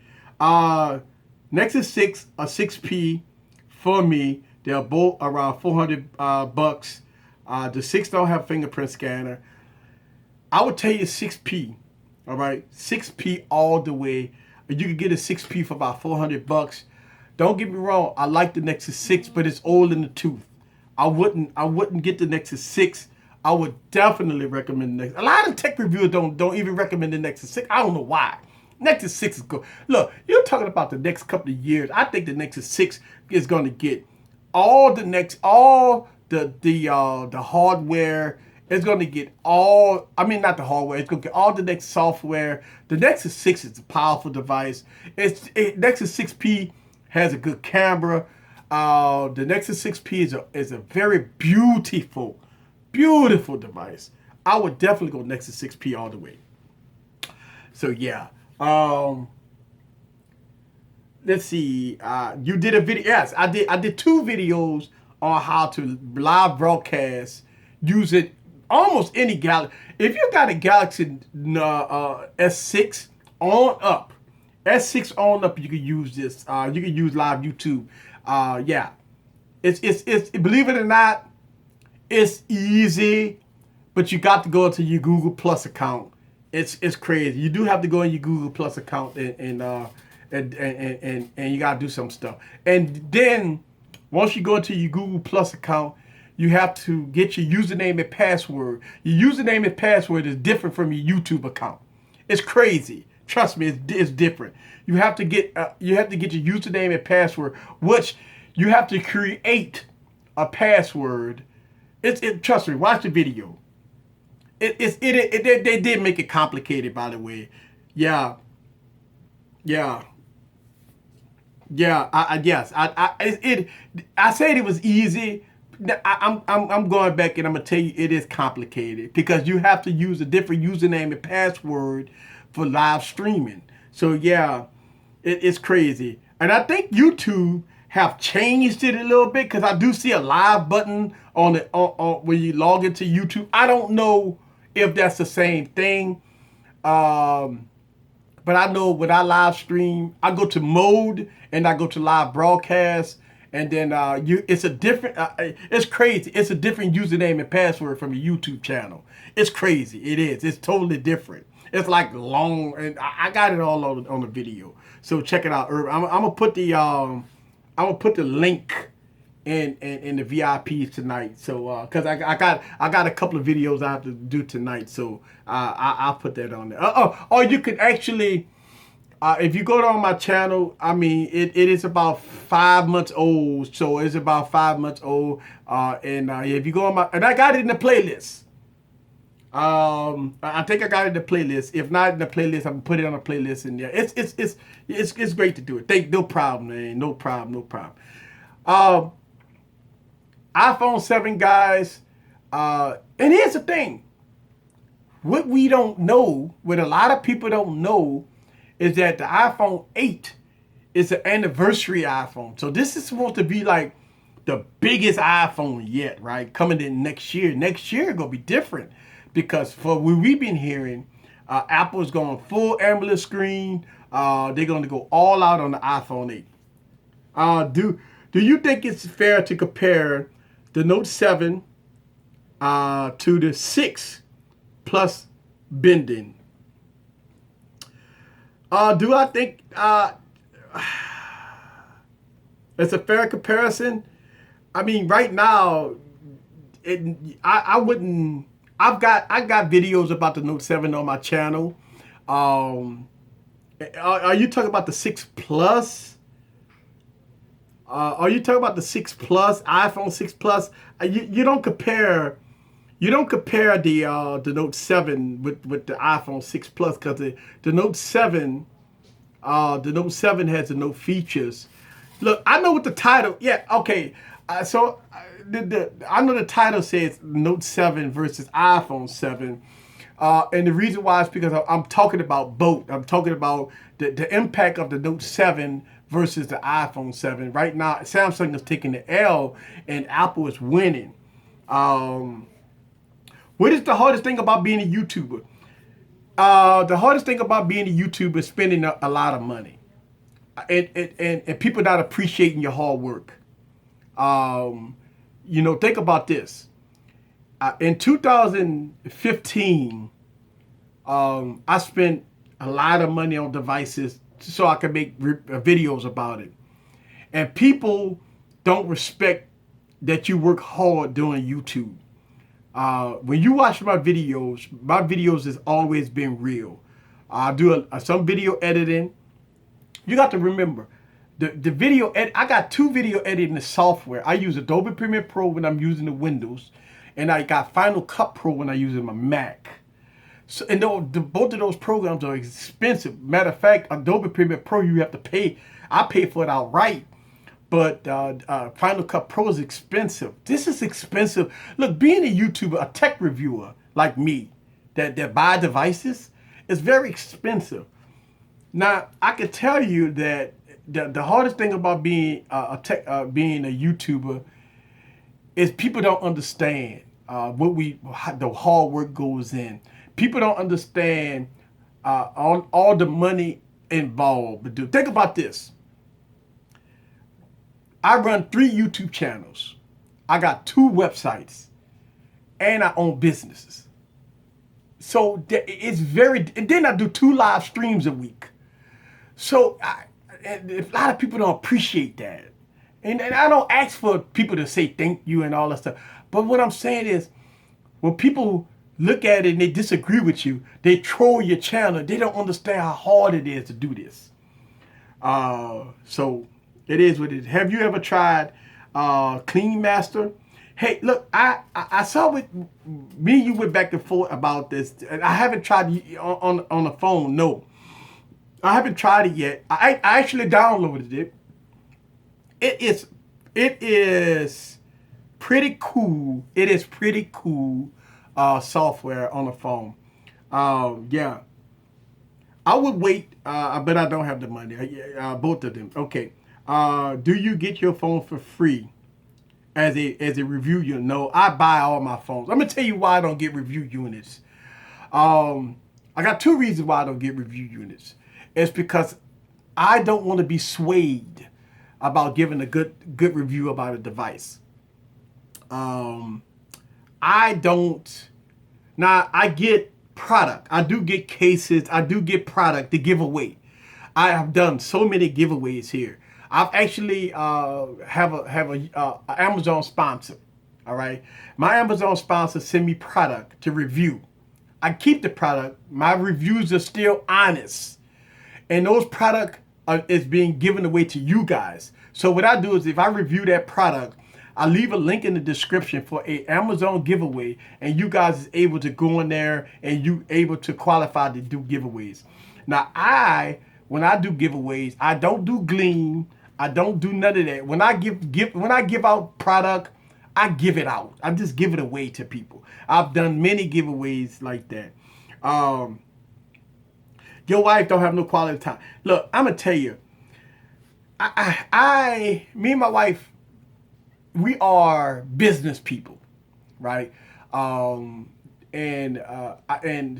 Nexus 6 or 6P for me. They're both around $400 The 6 don't have fingerprint scanner. I would tell you 6P. All right, 6P all the way. You could get a 6P for about $400. Don't get me wrong. I like the Nexus 6, but it's old in the tooth. I wouldn't get the Nexus 6. I would definitely recommend the Nexus. A lot of tech reviewers don't even recommend the Nexus 6. I don't know why. Nexus 6 is good. Look, you're talking about the next couple of years. I think the Nexus 6 is going to get all the hardware. It's going to get all, I mean, not the hardware. It's going to get all the next software. The Nexus 6 is a powerful device. Nexus 6P has a good camera. The Nexus 6P is a very beautiful device. I would definitely go Nexus 6P all the way. So yeah. Let's see. You did a video. Yes, I did 2 videos on how to live broadcast using almost any Galaxy. If you got a Galaxy S6 on up, you can use this. You can use live YouTube. Yeah, it's believe it or not, it's easy, but you got to go into your Google Plus account. It's crazy. You do have to go in your Google Plus account and you gotta do some stuff. And then once you go into your Google Plus account, you have to get your username and password. Your username and password is different from your YouTube account. It's crazy. Trust me, it's different. You have to get your username and password, which you have to create a password Trust me, watch the video. They did make it complicated, by the way. Yeah, yeah, yeah. Yes. I said it was easy. I'm going back and I'm gonna tell you it is complicated because you have to use a different username and password for live streaming. So yeah, it's crazy. And I think YouTube have changed it a little bit because I do see a live button on the when you log into YouTube. I don't know if that's the same thing. But I know when I live stream, I go to mode and I go to live broadcast, and then it's a different. It's crazy. It's a different username and password from the YouTube channel. It's crazy. It is. It's totally different. It's like long, and I got it all on the video. So check it out. I'm gonna put the link in the VIPs tonight. So because I got a couple of videos I have to do tonight. So I'll put that on there. Or you could actually, if you go on my channel, I mean it is about 5 months old. So it's about 5 months old. And if you go on and I got it in the playlist. I think I got it in the playlist. If not in the playlist, I'm gonna put it on a playlist in there. It's great to do it. No problem, man. No problem. iPhone 7, guys. And here's the thing. What we don't know, what a lot of people don't know, is that the iPhone 8 is an anniversary iPhone. So this is supposed to be like the biggest iPhone yet, right? Coming in next year. Next year gonna be different because for what we've been hearing, Apple's going full AMOLED screen. They're gonna go all out on the iPhone 8. Do you think it's fair to compare the Note 7 to the 6 Plus bending? Do I think it's a fair comparison? I mean, right now, I wouldn't. I got videos about the Note 7 on my channel. Are you talking about the 6 Plus? Are you talking about the 6 Plus, iPhone 6 Plus? You don't compare. You don't compare the Note 7 with the iPhone 6 Plus because the Note 7 has the no features. Look, I know what the title. Yeah, okay. I know the title says Note 7 versus iPhone 7. And the reason why is because I'm talking about both. I'm talking about the impact of the Note 7 versus the iPhone 7. Right now, Samsung is taking the L and Apple is winning. What is the hardest thing about being a YouTuber? The hardest thing about being a YouTuber is spending a lot of money. And people not appreciating your hard work. Think about this. In 2015, I spent a lot of money on devices so I could make videos about it. And people don't respect that you work hard doing YouTube. When you watch my videos has always been real. I do some video editing. You got to remember, the video edit. I got 2 video editing software. I use Adobe Premiere Pro when I'm using the Windows, and I got Final Cut Pro when I'm using my Mac. So, and both of those programs are expensive. Matter of fact, Adobe Premiere Pro you have to pay. I pay for it outright. But Final Cut Pro is expensive. This is expensive. Look, being a YouTuber, a tech reviewer like me, that buy devices, is very expensive. Now, I can tell you that the hardest thing about being being a YouTuber is people don't understand the hard work goes in. People don't understand all the money involved. But think about this. I run 3 YouTube channels. I got 2 websites, and I own businesses. So it's and then I do 2 live streams a week. So a lot of people don't appreciate that. And I don't ask for people to say thank you and all that stuff. But what I'm saying is, when people look at it and they disagree with you, they troll your channel. They don't understand how hard it is to do this. So it is what it is. Have you ever tried Clean Master? Hey, look, I saw with me and you went back and forth about this. And I haven't tried it on the phone. No, I haven't tried it yet. I actually downloaded it. It is it is pretty cool. It is pretty cool software on the phone. Yeah, I would wait, but I don't have the money. Both of them. Okay. Do you get your phone for free? As a review unit? No, I buy all my phones. I'm gonna tell you why I don't get review units. I got two reasons why I don't get review units. It's because I don't want to be swayed about giving a good review about a device. Um, I don't. Now I get product. I do get cases. I do get product to give away. I have done so many giveaways here. I've actually have a Amazon sponsor. All right, my Amazon sponsor send me product to review. I keep the product. My reviews are still honest, and those product is being given away to you guys. So what I do is if I review that product, I leave a link in the description for a Amazon giveaway, and you guys is able to go in there and you able to qualify to do giveaways. Now when I do giveaways, I don't do Gleam. I don't do none of that. When I give out product, I give it out. I just give it away to people. I've done many giveaways like that. Um, your wife don't have no quality time. Look, I'm gonna tell you, me and my wife, we are business people, right? And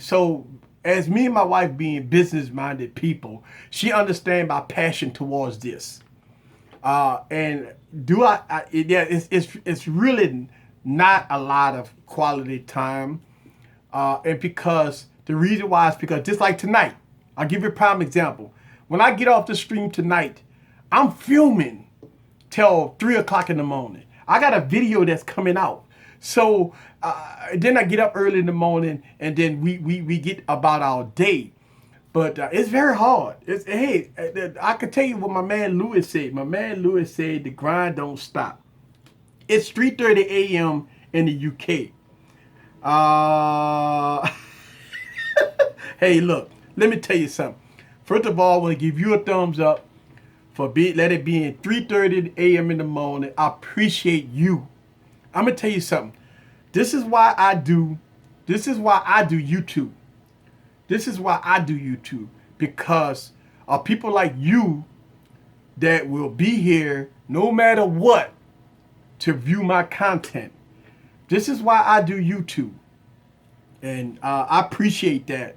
so as me and my wife being business minded people, she understands my passion towards this. And do yeah, it's really not a lot of quality time. And because the reason why is because just like tonight, I'll give you a prime example. When I get off the stream tonight, I'm filming till 3 o'clock in the morning. I got a video that's coming out. So then I get up early in the morning, and then we get about our day. But it's very hard. Hey, I can tell you what my man Lewis said. My man Lewis said the grind don't stop. It's 3:30 a.m. in the UK. Hey, look, let me tell you something. First of all, I want to give you a thumbs up for let it be in 3:30 a.m. in the morning. I appreciate you. I'm gonna tell you something. This is why I do. This is why I do YouTube. This is why I do YouTube, because of people like you that will be here no matter what to view my content. This is why I do YouTube, and I appreciate that.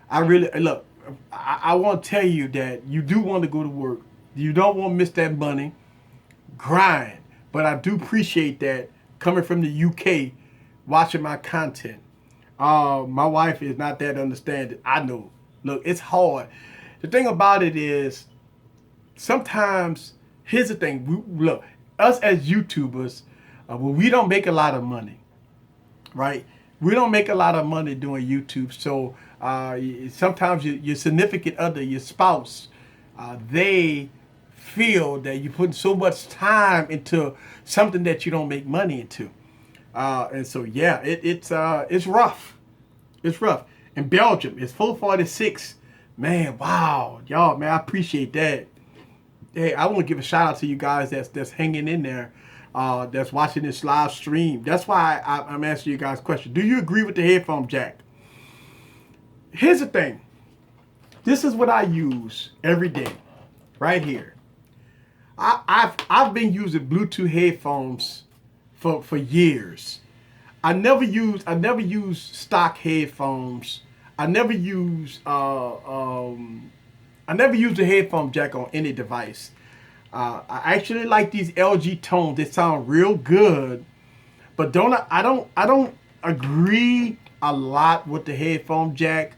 I really look. I want to tell you that you do want to go to work. You don't want to miss that money. Grind, but I do appreciate that coming from the UK, watching my content. My wife is not that understanding. I know. Look, it's hard. The thing about it is, sometimes, here's the thing. Look, us as YouTubers, when we don't make a lot of money, right? We don't make a lot of money doing YouTube. So sometimes your significant other, your spouse, they feel that you put so much time into something that you don't make money into. And so, yeah, it's rough. It's rough. In Belgium, it's 4:46. Man, wow. Y'all, man, I appreciate that. Hey, I want to give a shout out to you guys that's hanging in there, that's watching this live stream. That's why I'm asking you guys a question. Do you agree with the headphone jack? Here's the thing. This is what I use every day, right here. I've been using Bluetooth headphones for years. I never use stock headphones. I never use the headphone jack on any device. I actually like these LG tones. They sound real good, but I don't agree a lot with the headphone jack.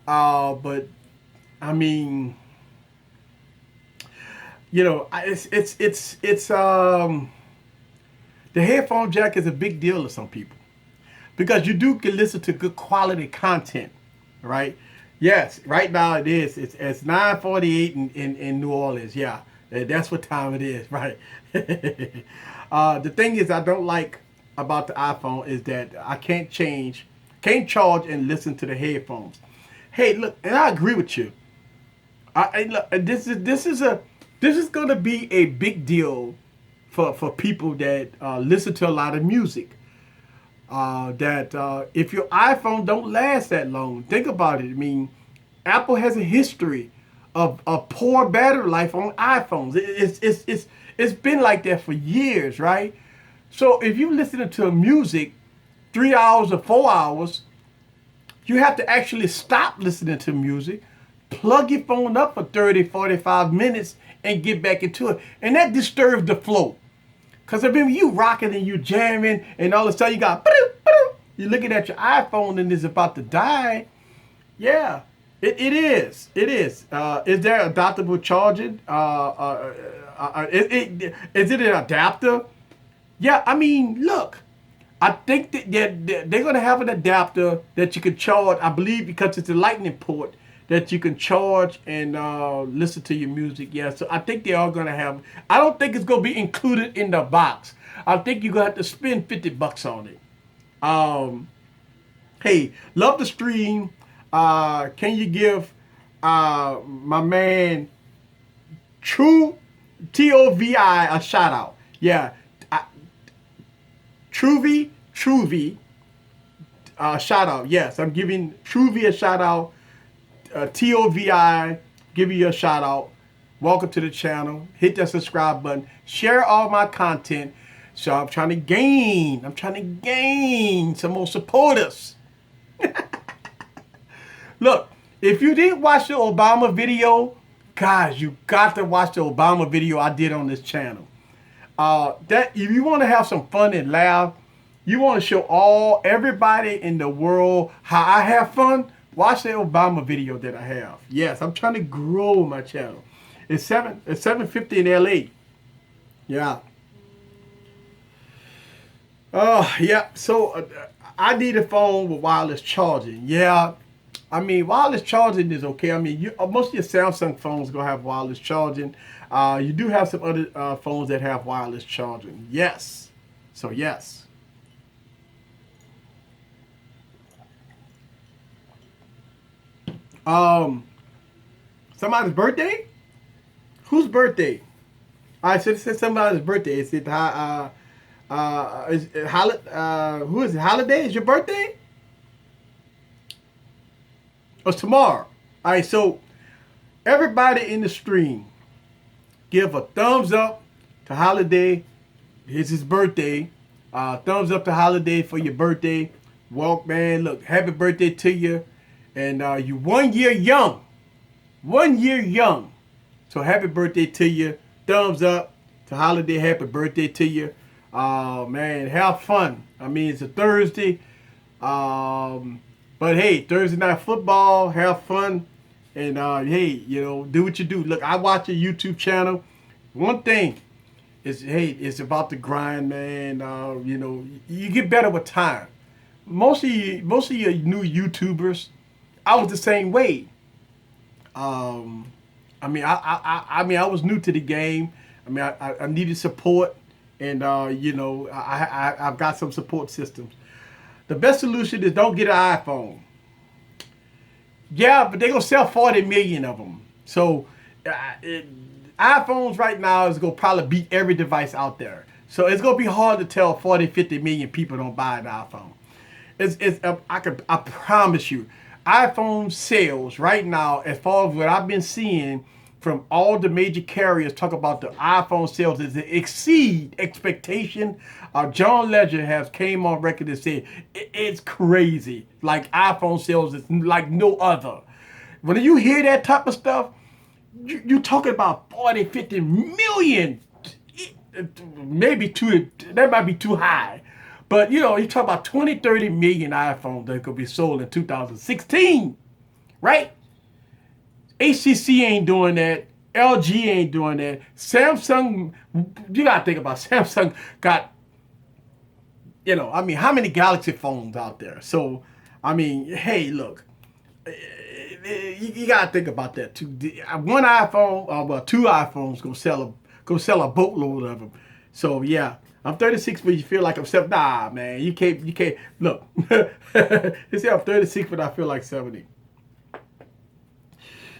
But I mean, the headphone jack is a big deal to some people because you do can listen to good quality content, right? Yes, right now it is. It's 9:48 in New Orleans. Yeah, that's what time it is, right? The thing is, I don't like about the iPhone is that I can't charge and listen to the headphones. Hey, look, and I agree with you. Look, this is gonna be a big deal for people that listen to a lot of music. That if your iPhone don't last that long, think about it. I mean, Apple has a history of poor battery life on iPhones. It's been like that for years, right? So if you listening to music 3 hours or 4 hours, you have to actually stop listening to music, plug your phone up for 30, 45 minutes, and get back into it. And that disturbs the flow. Because I mean, you rocking and you jamming, and all of a sudden you got, you're looking at your iPhone and it's about to die. Yeah, it is. It is. Is there adaptable charging? Is it an adapter? Yeah, I mean, look, I think that they're going to have an adapter that you can charge, I believe, because it's a lightning port that you can charge and listen to your music. Yeah, so I think they are going to have, I don't think it's going to be included in the box. I think you're going to have to spend $50 on it. Hey, love the stream. Can you give my man True Tovi a shout out? Yeah, Truvy, shout out. Yes, I'm giving Truvy a shout out. TOVI, give you a shout out. Welcome to the channel. Hit that subscribe button. Share all my content. So I'm trying to gain some more supporters. Look, if you didn't watch the Obama video, guys, you got to watch the Obama video I did on this channel. That if you want to have some fun and laugh, you want to show everybody in the world how I have fun, watch the Obama video that I have. Yes, I'm trying to grow my channel. It's 7:50 in LA. Yeah. Yeah. So I need a phone with wireless charging. Yeah. I mean, wireless charging is okay. I mean, most of your Samsung phones gonna have wireless charging. You do have some other phones that have wireless charging. Yes. So yes. Somebody's birthday? Whose birthday? I said somebody's birthday. Is it who is it? Holiday? Is your birthday? Oh, it's tomorrow. All right, so everybody in the stream, give a thumbs up to Holiday. It's his birthday. Thumbs up to Holiday for your birthday. Well, man, look, happy birthday to you. And you 1 year young. 1 year young. So happy birthday to you. Thumbs up to Holiday. Happy birthday to you. Man, have fun. I mean, it's a Thursday. But hey, Thursday night football, have fun. And hey, you know, do what you do. Look, I watch your YouTube channel. One thing is, hey, it's about the grind, man. You know, you get better with time. Most of you new YouTubers, I was the same way. I mean, I was new to the game. I mean, I needed support, and you know, I've got some support systems. The best solution is don't get an iPhone. Yeah, but they're gonna sell 40 million of them. So iPhones right now is gonna probably beat every device out there. So it's gonna be hard to tell 40, 50 million people don't buy an iPhone. I promise you, iPhone sales right now, as far as what I've been seeing from all the major carriers talk about the iPhone sales, is to exceed expectation. John Legend has came on record and said it's crazy. Like iPhone sales is like no other. When you hear that type of stuff, you talking about 40, 50 million. Maybe that might be too high. But, you know, you talk about 20, 30 million iPhones that could be sold in 2016, right? HTC ain't doing that. LG ain't doing that. Samsung, you got to think about Samsung got, you know, I mean, how many Galaxy phones out there? So, I mean, hey, look, you got to think about that too. One iPhone, well, two iPhones gonna sell a boatload of them. So, yeah. I'm 36, but you feel like I'm 70. Nah, man, you can't. Look, he said I'm 36, but I feel like 70.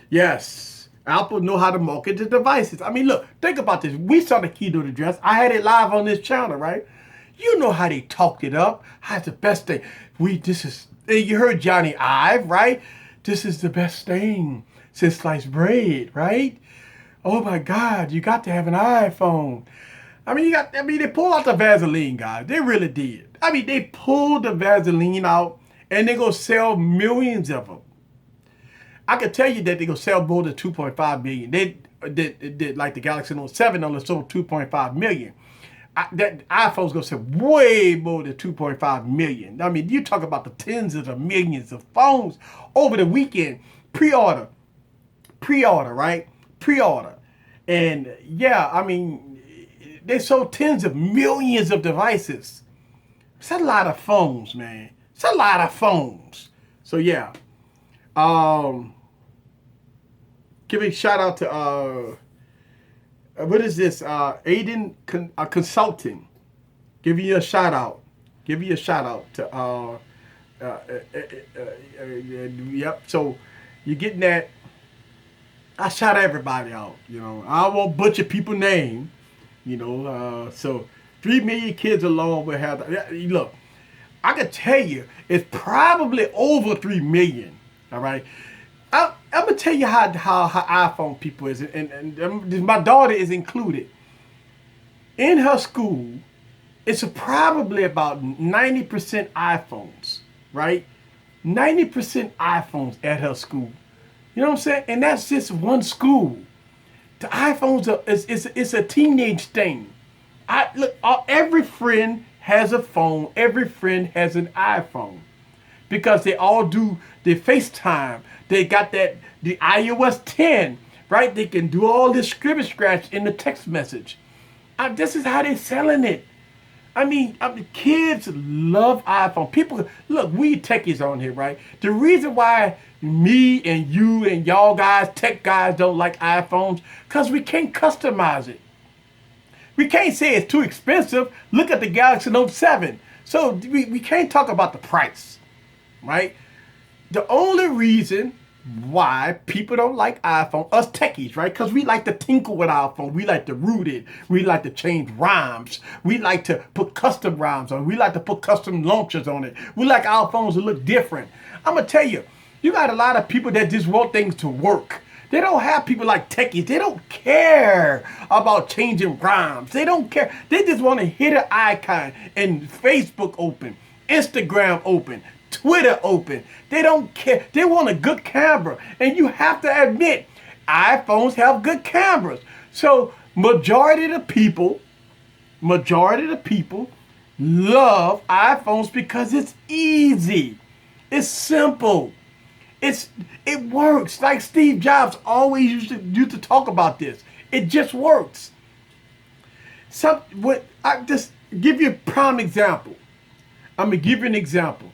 Yes, Apple know how to market the devices. I mean, look, think about this. We saw the keynote address. I had it live on this channel, right? You know how they talked it up. How's the best thing? You heard Johnny Ive, right? This is the best thing since sliced bread, right? Oh my God, you got to have an iPhone. They pulled out the Vaseline, guys. They really did. I mean, they pulled the Vaseline out and they're going to sell millions of them. I can tell you that they're going to sell more than 2.5 million. They did like the Galaxy Note 7 only sold 2.5 million. That iPhone's going to sell way more than 2.5 million. I mean, you talk about the tens of millions of phones over the weekend. Pre-order, right? Pre-order. And yeah, I mean, they sold tens of millions of devices. It's a lot of phones, man. It's a lot of phones. So yeah. Give a shout out to what is this? Aiden Consulting. Give you a shout out. Give you a shout out to yep. So you're getting that. I shout everybody out. You know, I won't butcher people's name. You know, so 3 million kids alone will have. Look, I can tell you, it's probably over 3 million. All right. I'm gonna tell you how iPhone people is, and my daughter is included. In her school, it's probably about 90% iPhones, right? 90% iPhones at her school. You know what I'm saying? And that's just one school. The iPhones it's a teenage thing. Every friend has a phone. Every friend has an iPhone. Because they all do the FaceTime. They got the iOS 10, right? They can do all this scribble scratch in the text message. This is how they're selling it. I mean, kids love iPhone. People, look, we techies on here, right? The reason why me and you and y'all guys, tech guys, don't like iPhones, because we can't customize it. We can't say it's too expensive. Look at the Galaxy Note 7. So we can't talk about the price. Right? The only reason why people don't like iPhone, us techies, right? Because we like to tinkle with our phone. We like to root it. We like to change rhymes. We like to put custom rhymes on it. We like to put custom launchers on it. We like our phones to look different. I'm going to tell you, you got a lot of people that just want things to work. They don't have people like techies. They don't care about changing rhymes. They don't care. They just want to hit an icon and Facebook open, Instagram open, Twitter open. They don't care. They want a good camera. And you have to admit, iPhones have good cameras. So majority of the people love iPhones because it's easy. It's simple. It works. Like Steve Jobs always used to talk about this. It just works. I just give you a prime example. I'm gonna give you an example.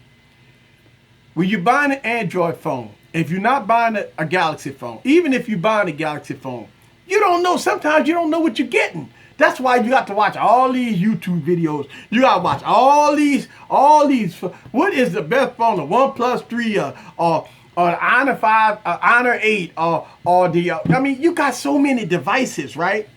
When you're buying an Android phone, if you're not buying a Galaxy phone, even if you're buying a Galaxy phone, you don't know. Sometimes you don't know what you're getting. That's why you got to watch all these YouTube videos. You got to watch all these. What is the best phone? The OnePlus 3 or the Honor 5, Honor 8, or the. You got so many devices, right?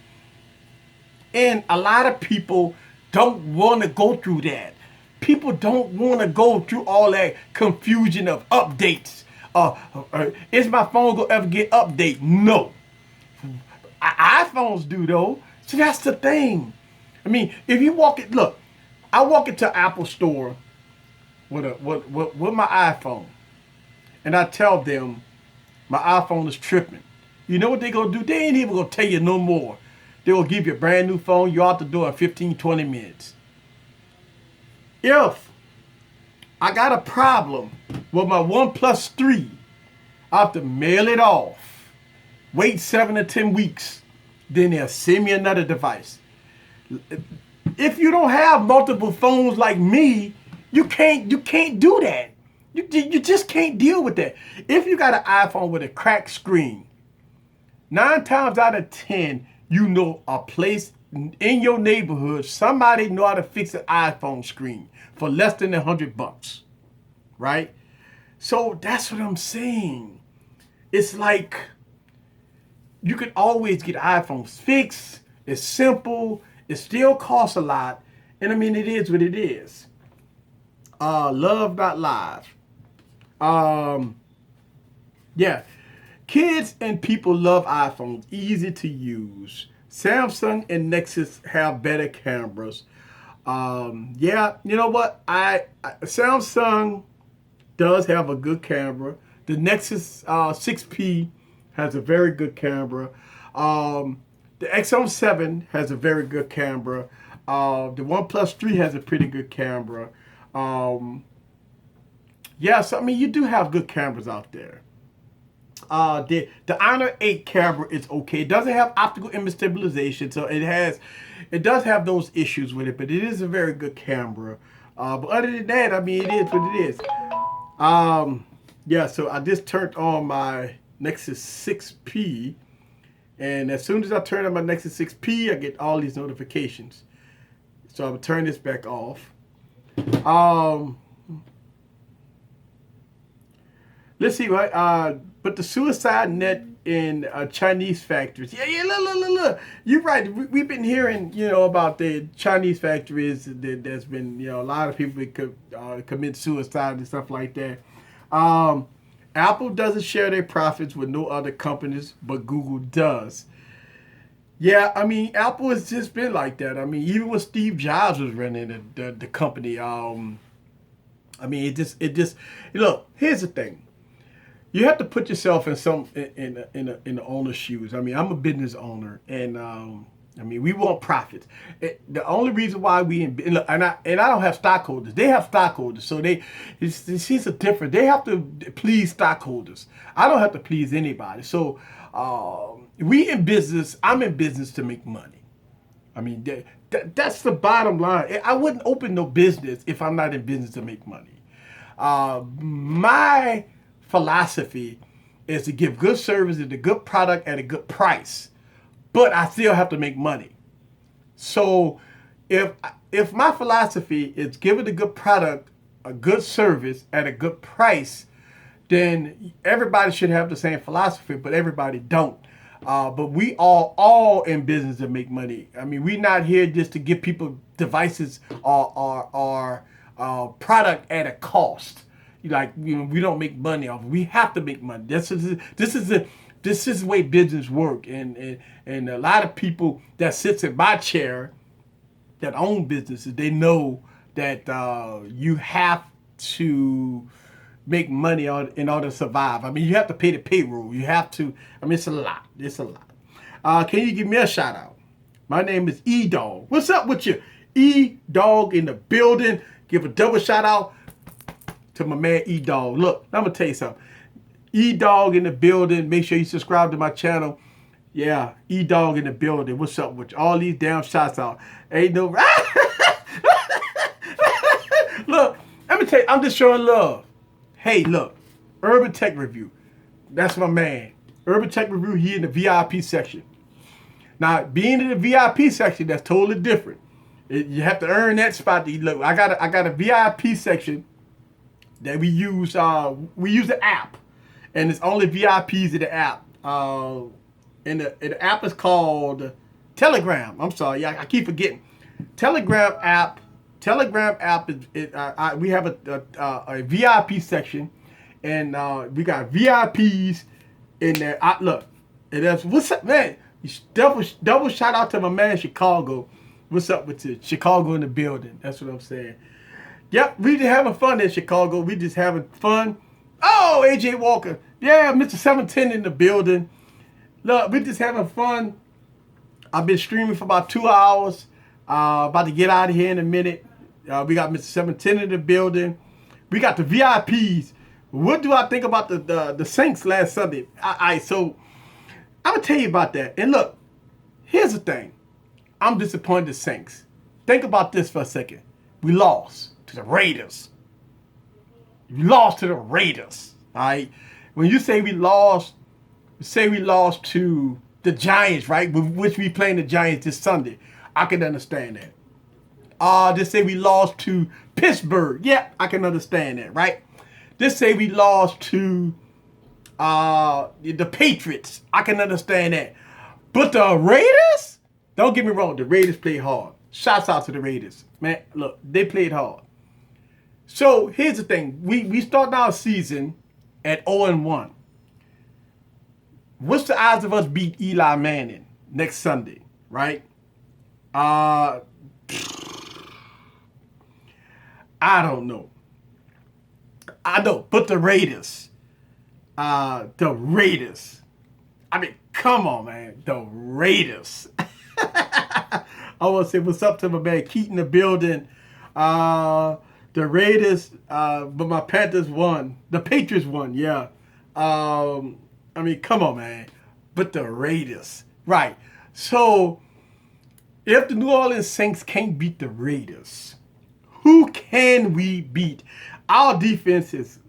And a lot of people don't want to go through that. People don't want to go through all that confusion of updates. Is my phone going to ever get updated? No. iPhones do, though. So that's the thing. I mean, if you I walk into Apple store with my iPhone, and I tell them my iPhone is tripping. You know what they're going to do? They ain't even going to tell you no more. They will give you a brand new phone. You're out the door in 15, 20 minutes. If I got a problem with my OnePlus 3, I have to mail it off, wait 7 to 10 weeks, then they'll send me another device. If you don't have multiple phones like me, you can't do that. You just can't deal with that. If you got an iPhone with a cracked screen, 9 times out of 10, you know a place in your neighborhood, somebody know how to fix an iPhone screen for less than $100, right? So that's what I'm saying. It's like you could always get iPhones fixed. It's simple. It still costs a lot. And I mean, it is what it is. Love Not Live. Yeah. Kids and people love iPhones. Easy to use. Samsung and Nexus have better cameras. Yeah, you know what? Samsung does have a good camera. The Nexus 6P has a very good camera. The X07 has a very good camera. The OnePlus 3 has a pretty good camera. Yes, I mean, you do have good cameras out there. The Honor 8 camera is okay. It doesn't have optical image stabilization, so it does have those issues with it, but it is a very good camera. But other than that, I mean, it is what it is. Yeah, so I just turned on my Nexus 6P, and as soon as I turn on my Nexus 6P, I get all these notifications. So I'm gonna turn this back off. Let's see, right? But the suicide net in Chinese factories. Yeah, look. You're right. We've been hearing, about the Chinese factories. There's been, a lot of people commit suicide and stuff like that. Apple doesn't share their profits with no other companies, but Google does. Yeah, I mean, Apple has just been like that. I mean, even when Steve Jobs was running the company, I mean, it just look. Here's the thing. You have to put yourself in the owner's shoes. I mean, I'm a business owner, and I mean, we want profits. The only reason why and I don't have stockholders. They have stockholders, so it's a different. They have to please stockholders. I don't have to please anybody. So we in business. I'm in business to make money. I mean, that's the bottom line. I wouldn't open no business if I'm not in business to make money. My philosophy is to give good service at a good product at a good price, but I still have to make money. So if my philosophy is giving a good product, a good service at a good price, then everybody should have the same philosophy, but everybody don't. But we all in business to make money. I mean, we're not here just to give people devices or product at a cost. Like, we don't make money off it. We have to make money. This is the way business work. And a lot of people that sits in my chair that own businesses, they know that you have to make money in order to survive. I mean, you have to pay the payroll. You have to. I mean, it's a lot. It's a lot. Can you give me a shout out? My name is E-Dog. What's up with you? E-Dog in the building. Give a double shout out to my man E-Dog. Look, I'm going to tell you something. E-Dog in the building. Make sure you subscribe to my channel. Yeah, E-Dog in the building. What's up with you? All these damn shots out. Ain't no... Look, let me tell you, I'm just showing love. Hey, look, Urban Tech Review. That's my man. Urban Tech Review, he in the VIP section. Now, being in the VIP section, that's totally different. You have to earn that spot. Look, I got a VIP section that we use. We use the app, and it's only VIPs in the app. And the app is called Telegram. I'm sorry, I keep forgetting. Telegram app is we have a VIP section, and we got VIPs in there. Look, and that's what's up, man. Double shout out to my man Chicago. What's up with you? Chicago in the building. That's what I'm saying. Yep, we just having fun in Chicago. We just having fun. Oh, AJ Walker. Yeah, Mr. 710 in the building. Look, we just having fun. I've been streaming for about 2 hours. About to get out of here in a minute. We got Mr. 710 in the building. We got the VIPs. What do I think about the Saints last Sunday? So I'm gonna tell you about that. And look, here's the thing. I'm disappointed in the Saints. Think about this for a second. We lost to the Raiders. We lost to the Raiders. All right. When you say we lost to the Giants, right? Which we playing the Giants this Sunday. I can understand that. Just say we lost to Pittsburgh. Yeah, I can understand that, right? Just say we lost to the Patriots. I can understand that. But the Raiders? Don't get me wrong. The Raiders played hard. Shouts out to the Raiders. Man, look, they played hard. So here's the thing. We start our season at 0-1. What's the odds of us beat Eli Manning next Sunday, right? I don't know. I know, but the Raiders. The Raiders. I mean, come on, man. The Raiders. I want to say what's up to my man Keaton in the building. The Raiders, but my Panthers won. The Patriots won, yeah. I mean, come on, man. But the Raiders. Right. So, if the New Orleans Saints can't beat the Raiders, who can we beat? Our defense is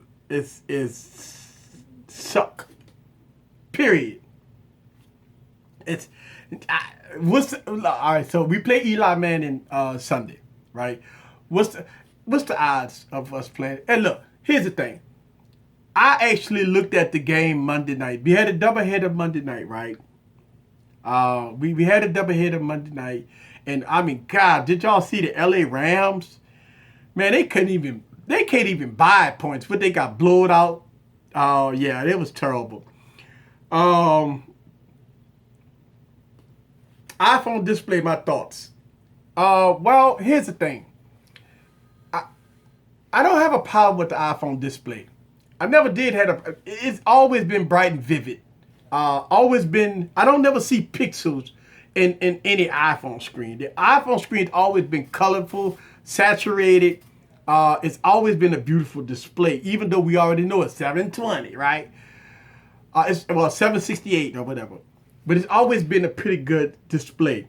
suck. Period. All right, so we play Eli Manning Sunday, right? What's the odds of us playing? And look, here's the thing. I actually looked at the game Monday night. We had a doubleheader Monday night, right? We had a doubleheader Monday night, and I mean, God, did y'all see the LA Rams? Man, they can't even buy points, but they got blown out. Oh yeah, it was terrible. iPhone display my thoughts. Well, here's the thing. I don't have a problem with the iPhone display. I never did have it's always been bright and vivid. Always been, I don't never see pixels in any iPhone screen. The iPhone screen's always been colorful, saturated. It's always been a beautiful display, even though we already know it's 720, right? It's 768 or whatever. But it's always been a pretty good display.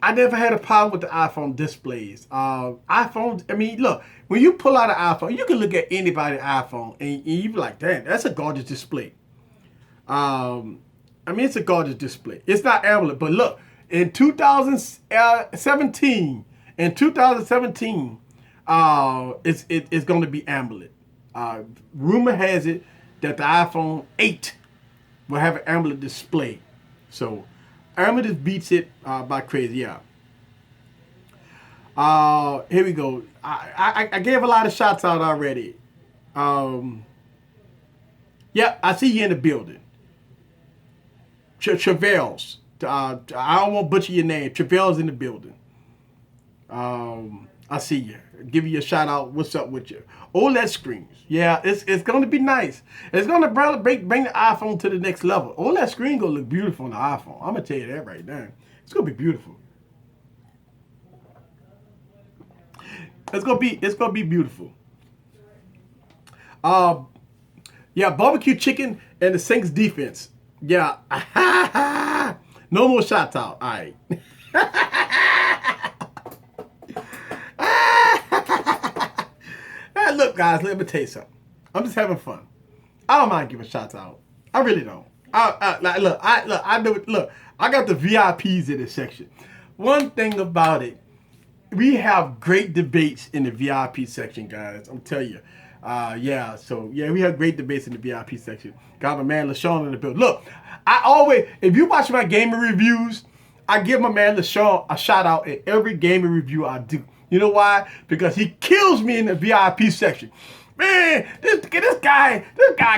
I never had a problem with the iPhone displays. iPhones, I mean, look, when you pull out an iPhone, you can look at anybody's iPhone and you be like, damn, that's a gorgeous display. I mean, it's a gorgeous display. It's not AMOLED, but look, in 2017, it's going to be AMOLED. Rumor has it that the iPhone 8 will have an AMOLED display. So, AMOLED beats it by crazy, yeah. Here we go. I gave a lot of shots out already. Yeah, I see you in the building. Travels. I don't want to butcher your name. Travels in the building. I see you. Give you a shout out. What's up with you? OLED screens. Yeah, it's going to be nice. It's going to bring the iPhone to the next level. OLED screen going to look beautiful on the iPhone. I'm going to tell you that right now. It's going to be beautiful. It's going to be beautiful. Yeah, barbecue chicken and the Saints defense. Yeah. No more shots out. All right. Look, guys, let me tell you something. I'm just having fun. I don't mind giving shots out. I really don't. I got the VIPs in this section. One thing about it, we have great debates in the VIP section, guys. I'm telling you. We have great debates in the VIP section. Got my man LaShawn in the building. Look, if you watch my gaming reviews, I give my man LaShawn a shout out in every gaming review I do. You know why? Because he kills me in the VIP section. Man, this guy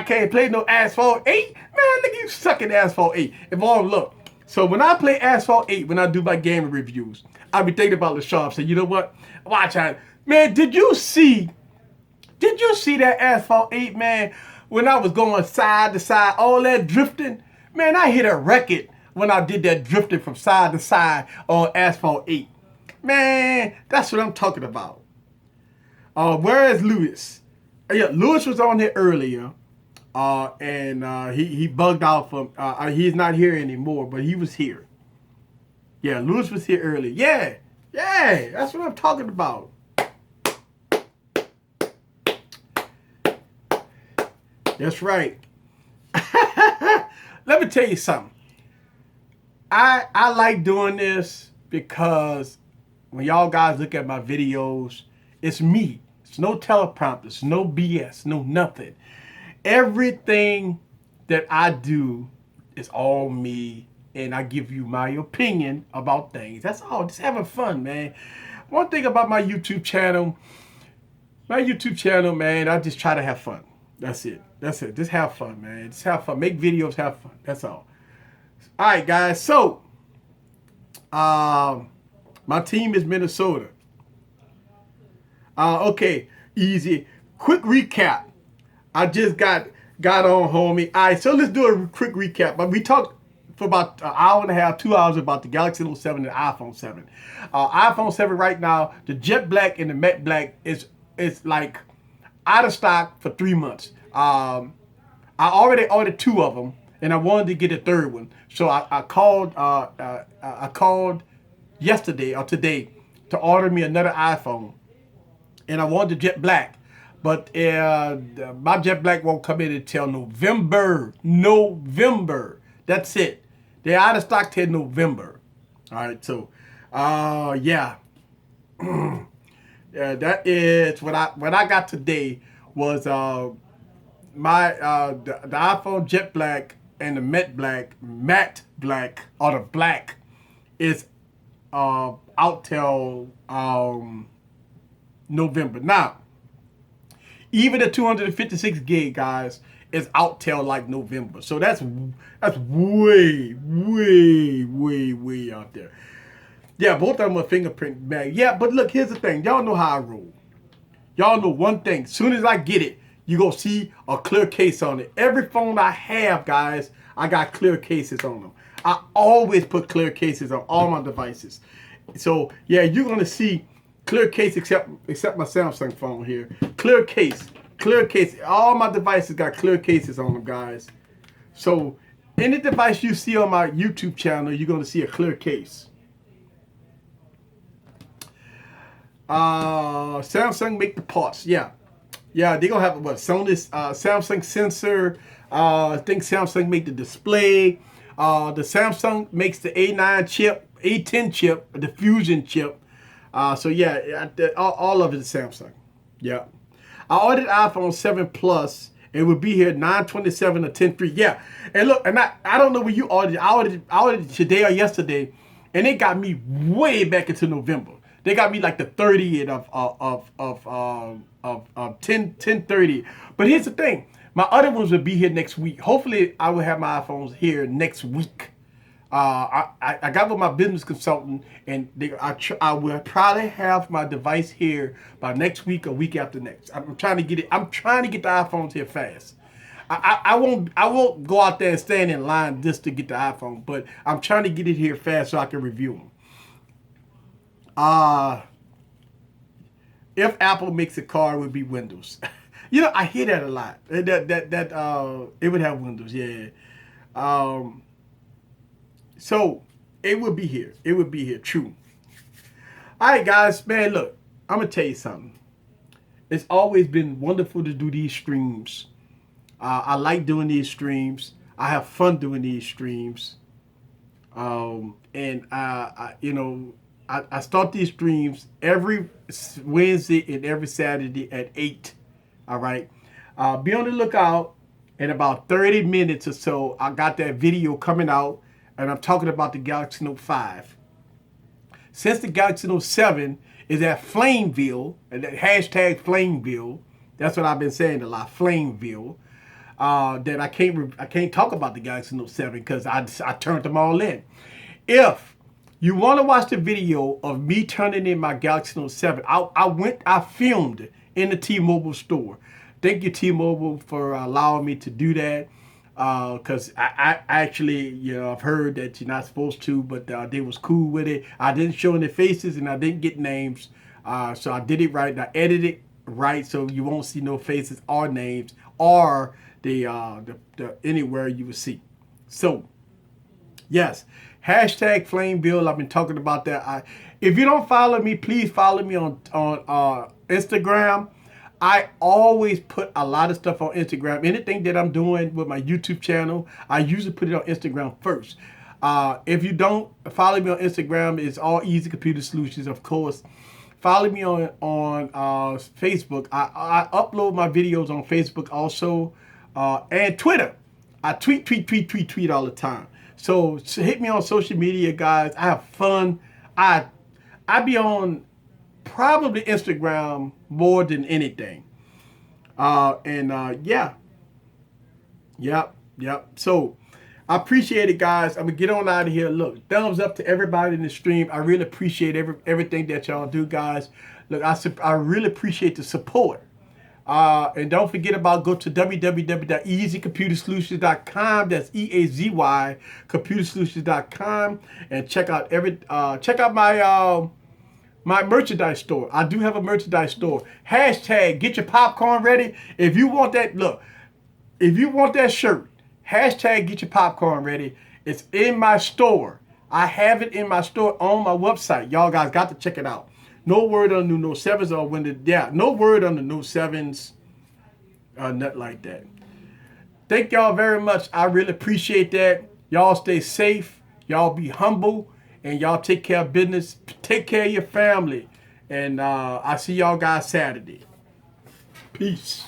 can't play no Asphalt 8. Man, look, you suck at Asphalt 8. Look. So when I play Asphalt 8, when I do my gaming reviews, I be thinking about LaShawn. Say, you know what? Watch out. Man, did you see that Asphalt 8, man? When I was going side to side, all that drifting, man, I hit a record when I did that drifting from side to side on Asphalt 8. Man, that's what I'm talking about. Where is Lewis? Yeah, Lewis was on here earlier, and he bugged out from. He's not here anymore, but he was here. Yeah, Lewis was here earlier. Yeah, that's what I'm talking about. That's right. Let me tell you something. I like doing this because when y'all guys look at my videos, it's me. It's no teleprompters, no BS, no nothing. Everything that I do is all me, and I give you my opinion about things. That's all. Just having fun, man. One thing about my YouTube channel, man, I just try to have fun. That's it. That's it. Just have fun, man. Just have fun. Make videos, have fun. That's all. All right, guys. So, my team is Minnesota. Okay, easy. Quick recap. I just got on, homie. All right, so let's do a quick recap. But we talked for about an hour and a half, 2 hours about the Galaxy Note 7 and the iPhone 7. iPhone 7 right now, the jet black and the matte black is like out of stock for 3 months. I already ordered 2 of them, and I wanted to get a third one. So I called yesterday or today to order me another iPhone, and I wanted the jet black. But my jet black won't come in until November. November. That's it. They're out of stock till November. All right. So, yeah. Yeah, that is what I got today was my the iPhone jet black and the matte black or the black is out till November. Now, even the 256 gig, guys, is out till like November. So that's way out there. Yeah, both of them are fingerprint bag. Yeah, but look, here's the thing. Y'all know how I roll. Y'all know one thing. As soon as I get it, you gonna see a clear case on it. Every phone I have, guys, I got clear cases on them. I always put clear cases on all my devices. So yeah, you're gonna see clear case except my Samsung phone here. Clear case. All my devices got clear cases on them, guys. So any device you see on my YouTube channel, you're gonna see a clear case. Samsung make the parts. Yeah, they're gonna have what Sony's Samsung sensor. I think Samsung make the display. The Samsung makes the A9 chip, A10 chip, the Fusion chip. So yeah, all of it is Samsung. Yeah, I ordered iPhone 7 Plus. It would be here 9/27 or 10/3. Yeah, and look, and I don't know when you ordered. I ordered it today or yesterday, and it got me way back into November. They got me like the 30th of 10/30. But here's the thing. My other ones will be here next week. Hopefully, I will have my iPhones here next week. I got with my business consultant, and I will probably have my device here by next week or week after next. I'm trying to get it. I'm trying to get the iPhones here fast. I won't go out there and stand in line just to get the iPhone, but I'm trying to get it here fast so I can review them. If Apple makes a car, it would be Windows. You know, I hear that a lot. That it would have Windows, yeah. So it would be here. It would be here, true. All right, guys, man, look, I'm gonna tell you something. It's always been wonderful to do these streams. I like doing these streams. I have fun doing these streams. And you know, I start these streams every Wednesday and every Saturday at 8. All right. Be on the lookout. In about 30 minutes or so, I got that video coming out, and I'm talking about the Galaxy Note 5. Since the Galaxy Note 7 is at Flameville, and that hashtag Flameville, that's what I've been saying a lot, Flameville, that I can't talk about the Galaxy Note 7 because I turned them all in. If you want to watch the video of me turning in my Galaxy Note 7, I filmed in the T-Mobile store. Thank you, T-Mobile, for allowing me to do that. Because I actually, you know, I've heard that you're not supposed to, but they was cool with it. I didn't show any faces and I didn't get names. So I did it right. And I edited it right so you won't see no faces or names or the anywhere you will see. So, yes. Hashtag Flameville. I've been talking about that. If you don't follow me, please follow me on Instagram. I always put a lot of stuff on Instagram. Anything that I'm doing with my YouTube channel, I usually put it on Instagram first. If you don't follow me on Instagram, it's all Eazy Computer Solutions, of course. Follow me on Facebook. I upload my videos on Facebook also, and Twitter. I tweet all the time. So hit me on social media, guys. I have fun. I be on probably Instagram more than anything. Yeah. Yep. So I appreciate it, guys. I'm gonna get on out of here. Look, thumbs up to everybody in the stream. I really appreciate everything that y'all do, guys. Look, I really appreciate the support. And don't forget about go to www.eazycomputersolutions.com. That's EAZY computersolutions.com, and check out my merchandise store. I do have a merchandise store. Hashtag get your popcorn ready. If you want that, look, if you want that shirt, hashtag get your popcorn ready. It's in my store. I have it in my store on my website. Y'all guys got to check it out. No word on the no sevens or when the no word on the no sevens, nothing like that. Thank y'all very much. I really appreciate that. Y'all stay safe. Y'all be humble, and y'all take care of business. Take care of your family. And I see y'all guys Saturday. Peace.